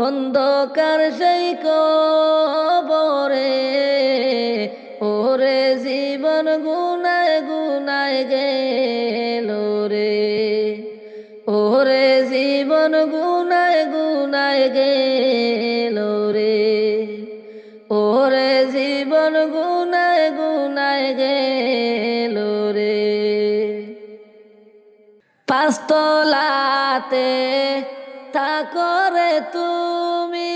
অন্ধকার সেই কবরে ওরে জীবন গুনায় গুনায় গেল রে ওরে জীবন গুনায় গুনায় গেল রে ওরে জীবন গুনায় গুনায় গেল রে পাঁচতলাতে থাকরে তুমি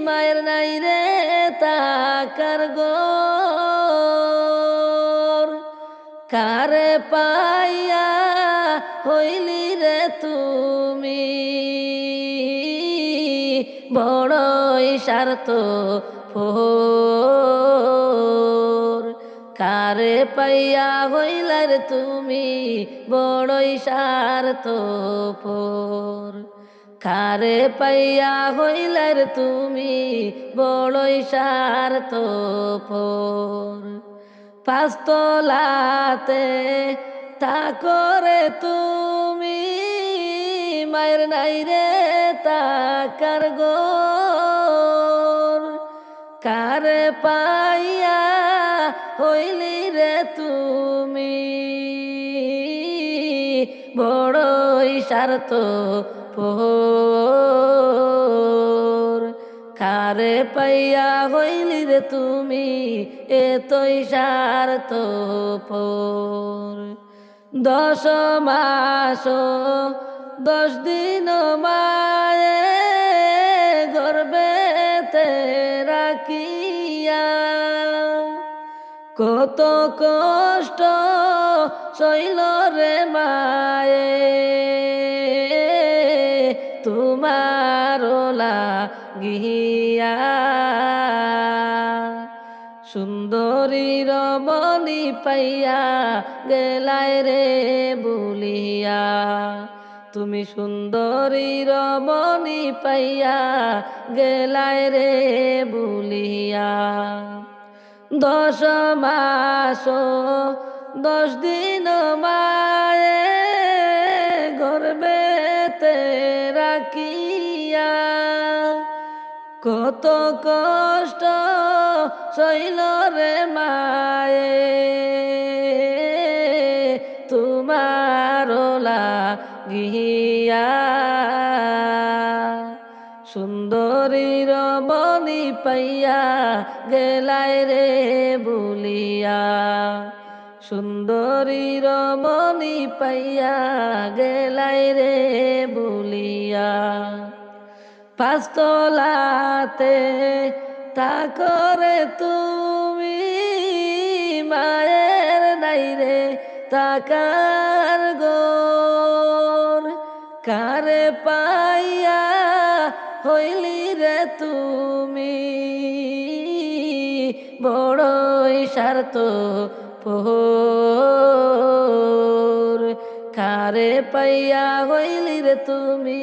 মায়ের নাই রে তাকার গোর কারে পাইয়া হইলি রে তুমি বড়ই স্বার্থ কারে পাইয়া হইলার তুমি বড়ই স্বার্থ কারে পাইয়া হইলার তুমি বড়ই স্বার্থ পাঁচতলাতে থাকরে তুমি মায়ের নাই রে তাকার গোর কারে পাইয়া হইলি রে তুমি বড়ই স্বার্থ কারে পাইয়া হইলি রে তুমি এতই স্বার্থ 10 মাস 10 দিন মায়ে গর্ভেতে রাখিয়া কত কষ্ট সইল রে মায়ে তোমার লাগিয়া সুন্দরী রমণী পাইয়া গেলায় রে বলিয়া তুমি সুন্দরী রমণী পাইয়া গেলায় রে বলিয়া 10 মাস 10 দিন মায়ে গর্ভেতে রাখিয়া কত কষ্ট সইল রে মায়ে তোমার লাগিয়া সুন্দরী রমণী পাইয়া গেলায় রে বলিয়া সুন্দরী রমণী পাইয়া গেলায় রে বলিয়া পাঁচতলাতে থাকরে তুমি মায়ের নাই রে তাকার গোর কারে পাইয়া হইলি রে তুমি বড়ই স্বার্থ কারে পাইয়া হইলি রে তুমি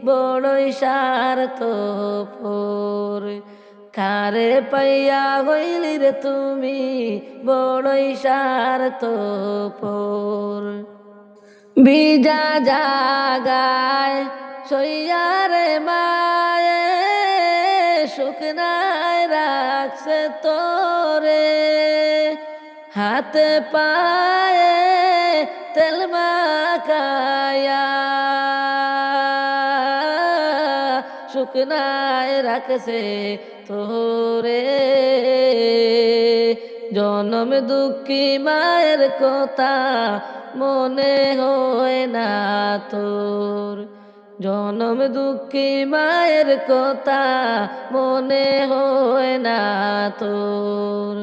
বড়ই স্বার্থ কারে পাইয়া হইলি রে তুমি বড়ই স্বার্থ বিজা জাগায় সইয়ারে মায়ে শুকনায় রাখছে তোরে হাতে পায়ে তেল মাখায়া শুকনায় রাখছে তোরে জনম দুঃখী মায়ের কথা মনে হয় না তোর জনম দুঃখী মায়ের কথা মনে হয় না তোর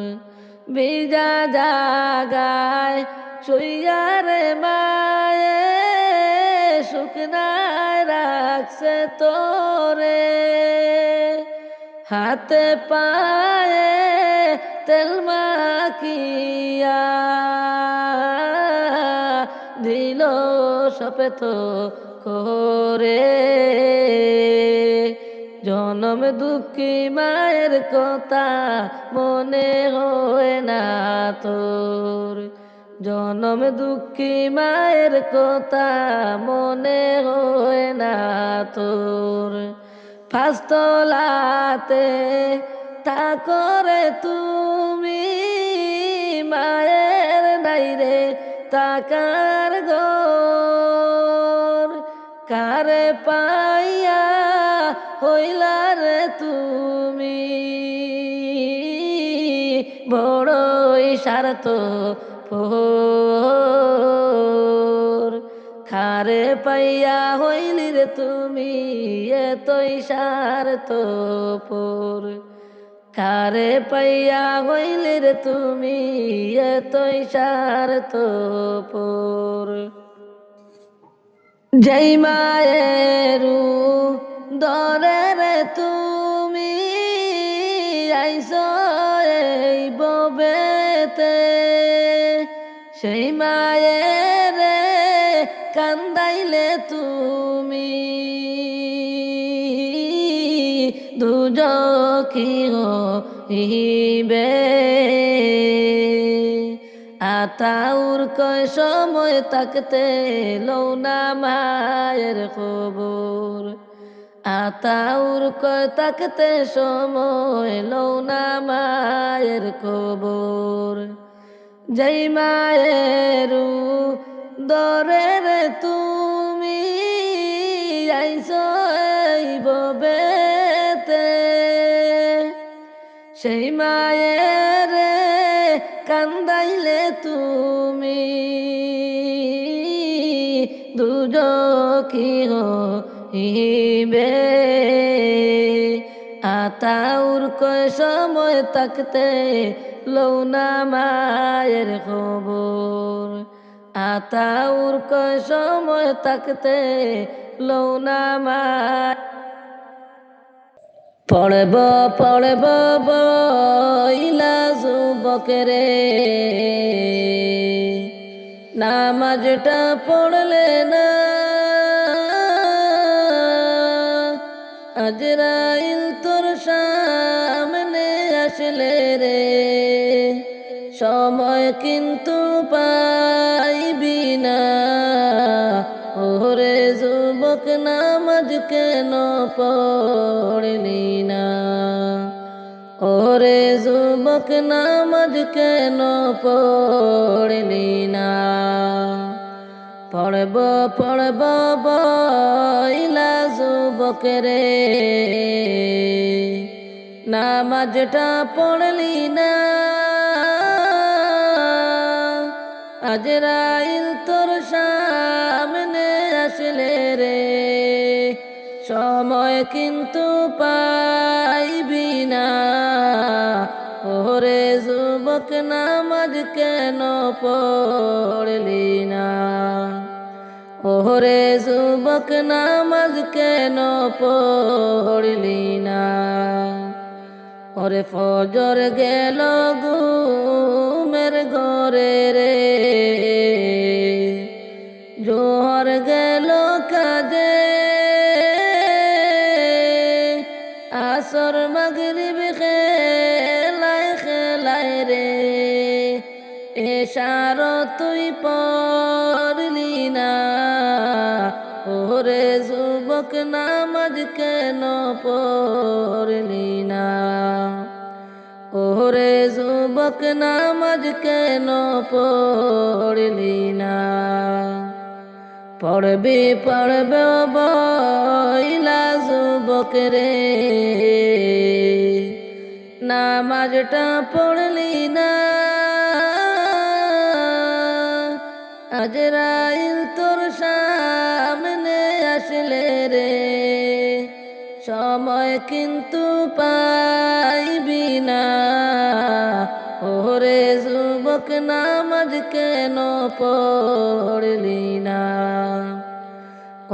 বিজা জাগায় শুইয়ারে মায়ে শুকনায় রাখছে তোরে হাতে পায়ে তেল মাখিয়া দিল সপে তো করে জনম দুঃখী মায়ের কথা মনে হয় না তোর জনম দুঃখী মায়ের কথা মনে হয় না তোর ফাস্তলাতে তা করে তুমি মায়ের নাইরে তাকার গর কারে পাইয়া হইলা রে তুমি বড়ই স্বার্থ খারে পাইয়া হইলি রে তুমি এতই স্বার্থ কারে পাইয়া হইলি রে তুমি এতই স্বার্থ যেই মায়েরু দরে রে তুমি আইস এই ববেতে সেই মায়ের কান্দাইলে তুমি দুজখি হইবে আতাউর কয় সময় তাকতে লৌনা মায়ের খবর আতাউর কয় তাকতে সময় লৌনা মায়ের খবর যেই মায়েরু দরে রে তুমি আইস এই ববেতে সেই মায়ের কান্দাইলে তুমি দুজখি হইবে আতাউর কয় সময় তাকতে লৌনা মায়ের খবর আতাউর কয় সময় তাকতে লৌনা মায় পড়ব পড়ব বইলা যুবকরে নামাজটা পড়লে না আজরাইল তোর সামনে আসলে রে সময় কিন্তু পাইবি না ওরে যুবক নামাজ কেন পড়লি না ওরে যুবক নামাজ কেন পড়লি না পড়ব পড়ব বইলা যুবক রে নামাজটা পড়লি না আজরাইল তোর সামনে আসলে রে সময় কিন্তু পাইবি না ওরে যুবক নামাজ কেন পড়লি না ওরে যুবক নামাজ কেন পড়লি না ওরে ফজর গেল ঘুমের ঘরে রে জোহর গেল কাজে আসর মাগরিব খেলায় খেলায় রে এশার তুই পড়লি না ওরে যুবক নামাজ কেন পড়লি না ওরে যুবক নামাজ কেন পড়লি না পড়বি পড়বে বইলা যুবক রে নামাজটা পড়লি না আজরাইল তোর সামনে আসলে রে সময় কিন্তু পাইবি না ওরে যুবক নামাজ কেন পড়লি না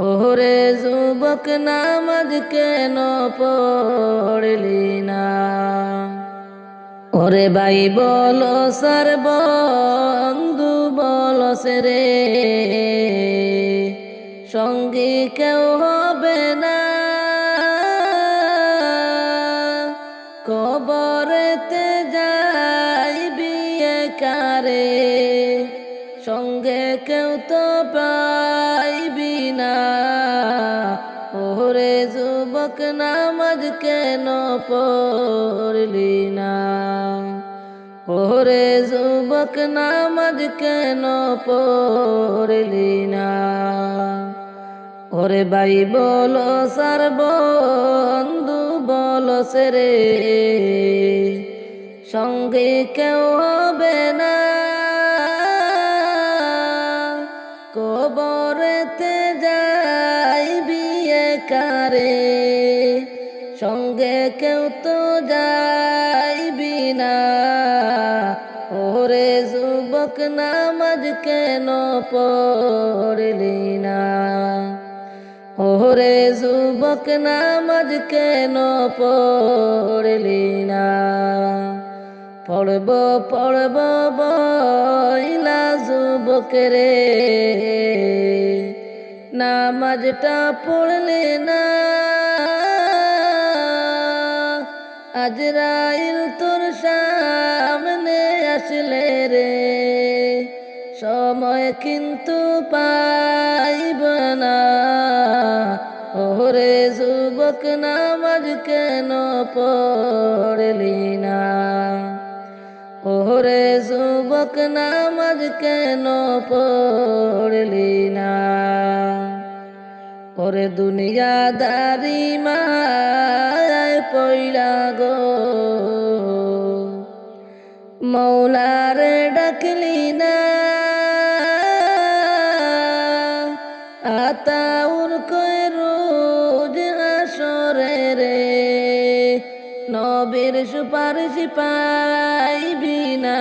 ওরে যুবক নামাজ কেন পড়লি না ওরে ভাই বলো সার বন্ধু বলো রে সঙ্গী কেউ হবে না, কবরেতে যাইবি একারে, সঙ্গে কেউ তো পাইবি না। ওরে যুবক নামাজ কেন পড়লি না, ওরে যুবক নামাজ কেন পড়লি না। ওরে ভাই বলো সার বন্ধু বলো সেরে, সঙ্গে কেউ হবে না, কবরেতে যাইবি একারে, সঙ্গে কেউ তো যাইবি না। ওরে যুবক নামাজ কেন পড়লি না, ওরে যুবক নামাজ কেন পড়লি না। পড়ব পড়ব বইলা যুবক রে, নামাজটা পড়লে না, আজরাইল তোর সামনে আসলে রে, সময় কিন্তু পাইব না। ওরে যুবক নামাজ কেন পড়লি না, ওরে যুবক নামাজ কেন পড়লি না। ওরে দুনিয়াদারি মায় পইলা গো, মৌলারে ডাকলি না, আতাউর কই রোজ আসরে রে, নবীর সুপারিশ পাইবি না।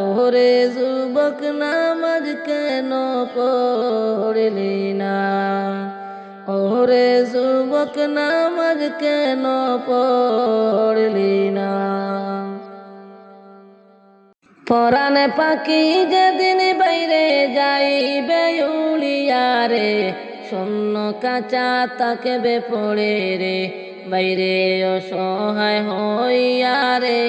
ওরে যুবক নামাজ কেন পড়লি না, ওরে যুবক নামাজ কেন পড়লি না। পরাণে পাখি যেদিন বাইরে যাইবে উড়িয়ারে, শূন্য কাঁচা তাকবে পড়ে রে, বাইরে অসহায় হইয়া রে,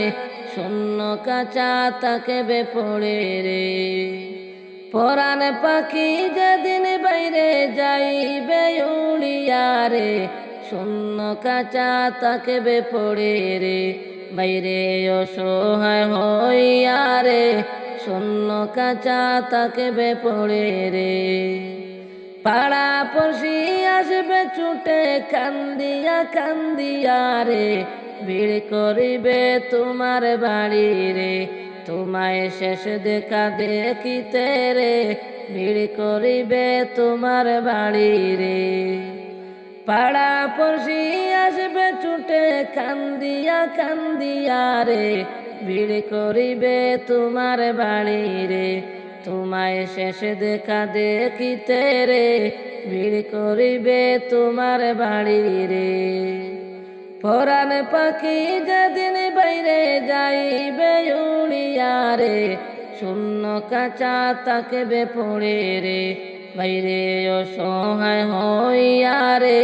শূন্য কাঁচা তাকবে পড়ে রে। পরাণে পাখি যেদিন বাইরে যাইবে উড়িয়ারে, শূন্য কাঁচা তাকবে পড়ে রে, বাইরে অসহায় হইয়া রে, শূন্য কাঁচা তাকবে পড়ে রে। পাড়া পড়শি আসবে ছুটে কান্দিয়া কান্দিয়া রে, ভিড় করিবে তোমার বাড়ি রে, তোমায় শেষ দেখা দেখিতে রে, ভিড় করিবে তোমার বাড়ি রে। পাড়া পড়শি আসবে ছুটে কান্দিয়া কান্দিয়া রে, ভিড় করিবে তোমার বাড়ি রে, তোমায় শেষ দেখা দেখিতে রে, ভিড় করিবে তোমার বাড়ি রে। পরাণ পাখি যেদিন বাইরে যাইবে উড়িয়া রে, শূন্য কাঁচা তাকবে পড়ে রে, বাইরে অসহায় হইয়া রে,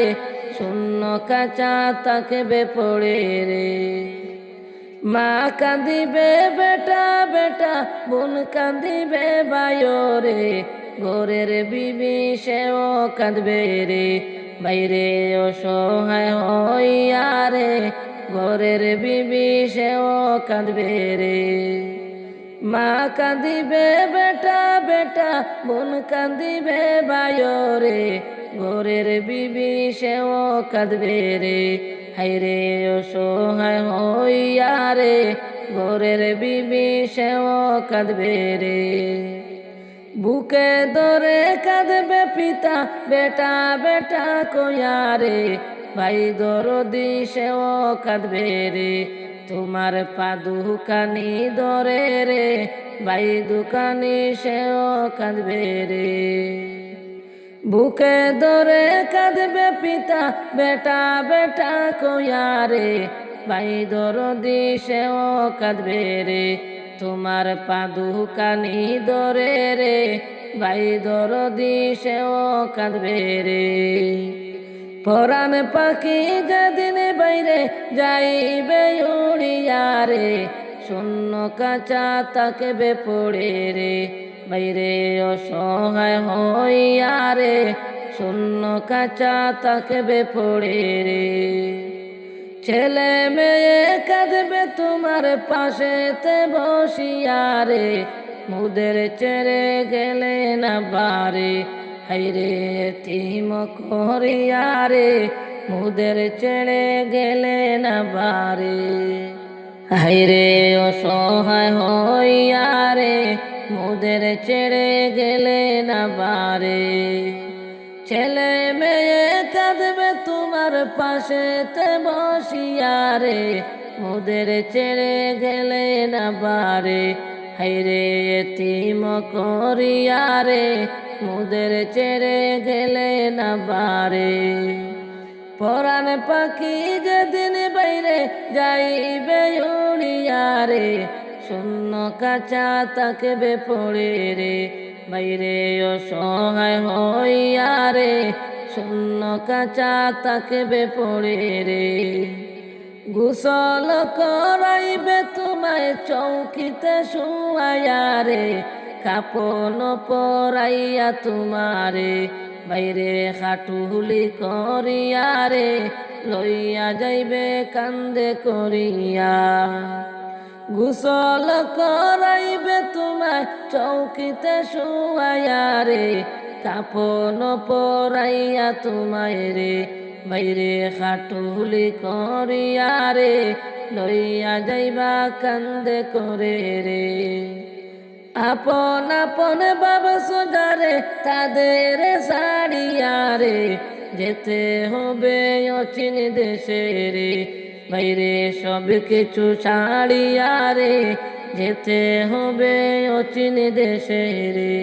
শূন্য কাঁচা তাকবে পড়ে রে। মা কাঁদিবে বেটা বেটা, বোন কাঁদিবে বায়ো রে, ঘরের বিবি সেও কাঁদবে রে, বাইরে অসহায় হইয়া রে, ঘরের বিবি সেও কাঁদবে রে। মা কাঁদিবে বেটা বেটা, বোন কাঁদিবে বায়ো রে, ঘরের বিবি সেও কাঁদবে রে, হায়রে অসহায় হইয়া রে, ঘরের বিবি সেও কাঁদবে রে। বুকে ধরে কাঁদবে পিতা বেটা বেটা কইয়া রে, ভাই দরদি সেও কাঁদবে রে, তোমার পা দুখানি ধরে রে, ভাই দুখানি সেও কাঁদবে রে। বুকে ধরে কাঁদবে পিতা বেটা বেটা কইয়া রে, ভাই দরদি সেও কাঁদবে রে, তোমার পা দুখানি ধরে রে, ভাই দরদি সেও কাঁদবে রে। পরাণ পাখি যেদিন বাইরে যাইবে উড়িয়া রে, শূন্য কাঁচা তাকবে পড়ে রে, বাইরে অসহায় হইয়া রে, শূন্য কাঁচা তাকবে পড়ে রে। ছেলে মেয়ে কাঁদবে তোমার পাশেতে বসিয়া রে, মুদের ছেড়ে গেলে না বারে, হাইরে এতিম করিয়া রে, মুদের ছেড়ে গেলে না বারে। হাইরে অসহায় হইয়া রে, মুদের ছেড়ে গেলে না বারে। ছেলে মেয়ে কাঁদবে তোমার পাশেতে বসিয়া রে, মুদের ছেড়ে গেলে না বারে, হাইরে এতিম করিয়া রে, মুদের ছেড়ে গেলে না বারে। পরাণ পাখি যেদিন বাইরে যাইবে উড়িয়া রে, শূন্য কাঁচা তাকবে পড়ে রে, বাইরে অসহায় হইয়া রে, শূন্য কাঁচা তাকবে পড়ে রে। গোসল করাইবে তোমায় চৌকিতে শুয়াইয়া রে, কাপন পরাইয়া তোমারে, বাইরে খাটুলি করিয়া রে, লইয়া যাইবে কান্দে করিয়া। গোসল করাইবে তোমায় চৌকিতে শুয়াইয়া রে, কাপন পরাইয়া তোমায় রে, বাইরে খাটুলি করিয়া রে, লইয়া যাইবা কান্দে করে রে। আপন আপন বাবা সোজারে তাদের সারিয়া রে, যেতে হবে অচিন দেশে রে, বাইরে সব কিছু ছাড়িয়া রে, যেতে হবে অচিন দেশে রে।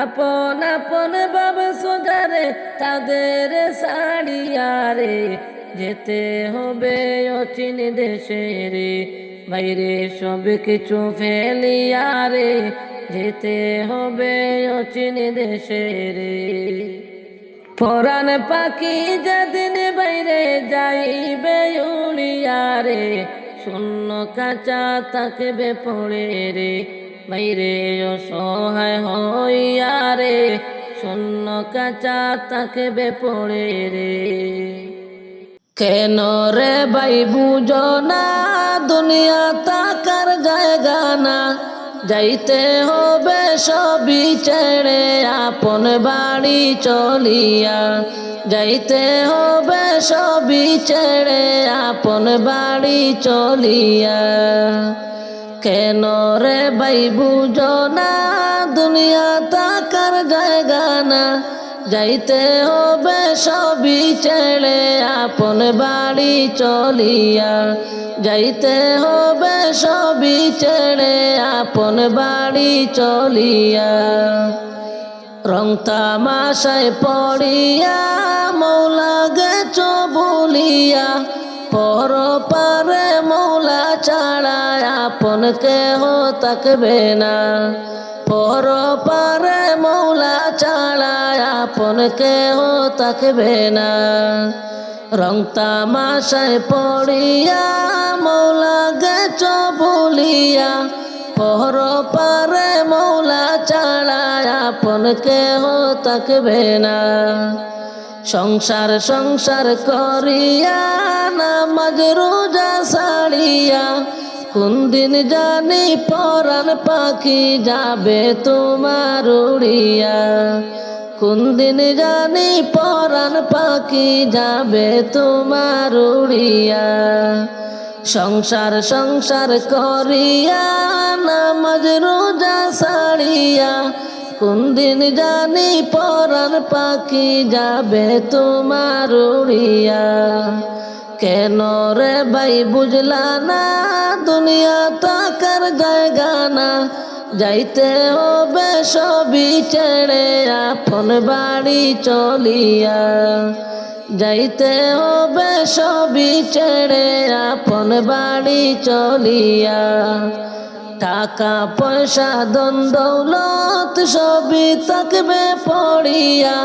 আপন আপন বাবা সোজারে তাদের সারিয়া রে, যেতে হবে অচিন দেশে রে, বাইরে সব কিছু ফেলিয়া রে, যেতে হবে অচিন দেশে রে। পরাণ পাখি যেদিন বাইরে যাইবে উড়িয়া রে, শূন্য কাঁচা তাকবে পড়ে রে, বাইরে অসহায় হইয়া রে, শূন্য কাঁচা তাকবে পড়ে রে। কেন রে ভাই বুঝো না, দুনিয়া তাকার জায়গা না, যাইতে হবে সবই ছেড়ে আপন বাড়ি চলিয়া, যাইতে হবে সবই ছেড়ে আপন বাড়ি চলিয়া। কেন রে ভাই বুঝো না, দুনিয়া তাকার জায়গা না, যাইতে হবে সবই ছেড়ে আপন বাড়ি চলিয়া, যাইতে হবে সবই ছেড়ে আপন বাড়ি চলিয়া। রং তামাশায় পড়িয়া মৌলা গেছো বলিয়া, পর পারে মৌলা ছাড়া আপন কেহ তাকবে না, পর পারে মৌলা ছাড়া আপন কেহ তাকবে না। রং তামাশায় পড়িয়া মৌলা গেছো বলিয়া, পর পারে মৌলা ছাড়া আপন কেহ তাকবে না। সংসার সংসার করিয়া নামাজ রোজা ছাড়িয়া, কোন দিন জানি পরাণ পাখি যাবে তোমার উড়িয়া, কোন দিন জানি পরাণ পাখি যাবে তোমার উড়িয়া। সংসার সংসার করিয়া নামাজ রোজা ছাড়িয়া, কোন দিন জানি পরাণ পাখি যাবে তোমার উড়িয়া। কেন রে ভাই বুঝলা না, দুনিয়া তাকার জায়গা না, যাইতে হবে সবই ছেড়ে আপন বাড়ি চলিয়া, যাইতে হবে সবই ছেড়ে আপন বাড়ি চলিয়া। টাকা পয়সা ধন দৌলত সবই থাকবে পড়িয়া,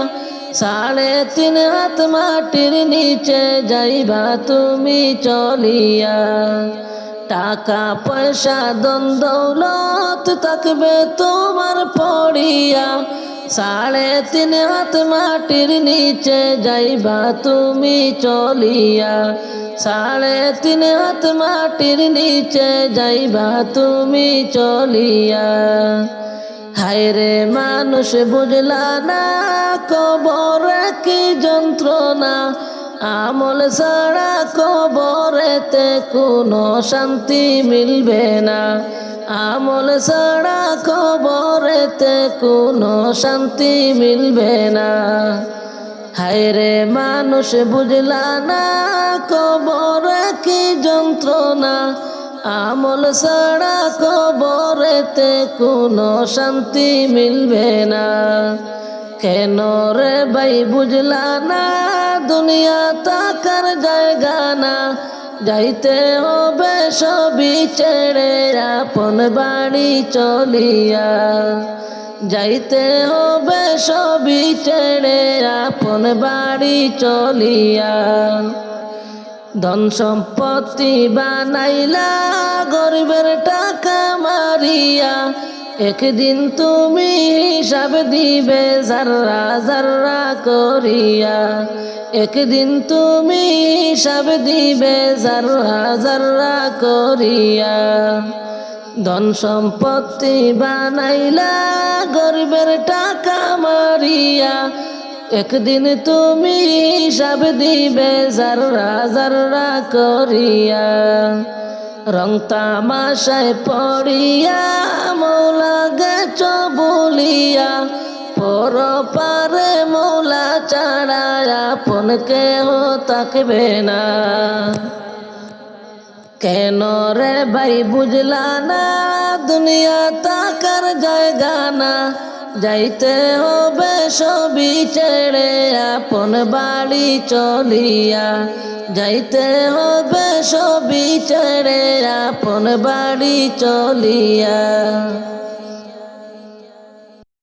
3.5 হাত মাটির নিচে যাইবা তুমি চলিয়া। টাকা পয়সা ধন দৌলত থাকবে তোমার পড়িয়া, 3.5 হাত মাটির নিচে যাইবা তুমি চলিয়া। 3.5 হাত মাটির নিচে যাইবা তুমি চলিয়া। হায়রে মানুষ বুঝলা না কবরে কি যন্ত্রণা, আমল ছাড়া কবরেতে কোনো শান্তি মিলবে না, আমল ছাড়া কবরেতে কোনো শান্তি মিলবে না। হায়রে মানুষ বুঝলা না কবরে কি যন্ত্রণা, আমল ছাড়া কবরেতে কোনো শান্তি মিলবে না। কেন রে ভাই বুঝলা না দুনিয়া থাকার জায়গা না, যাইতে হবে সবই ছেড়ে আপন বাড়ি চলিয়া। যাইতে হবে সবই ছেড়ে আপন বাড়ি চলিয়া। ধন সম্পত্তি বানাইলা গরিবের টাকা মারিয়া, একদিন তুমি হিসাব দিবে জাররা জাররা করিয়া, একদিন তুমি হিসাব দিবে জাররা জাররা করিয়া। ধন সম্পত্তি বানাইলা গরিবের টাকা মারিয়া, একদিন তুমি হিসাব দিবে জাররা জাররা করিয়া। রং তামাশায় পড়িয়া মৌলা গেছ বলিয়া, পর পারে মৌলা ছাড়া আপন কেহ থাকবে না। কেন রে ভাই বুঝলা না দুনিয়া থাকার জায়গা না, যাইতে হবে সবই ছেড়ে আপন বাড়ি চলিয়া। যাইতে হবে সবই ছেড়ে আপন বাড়ি চলিয়া।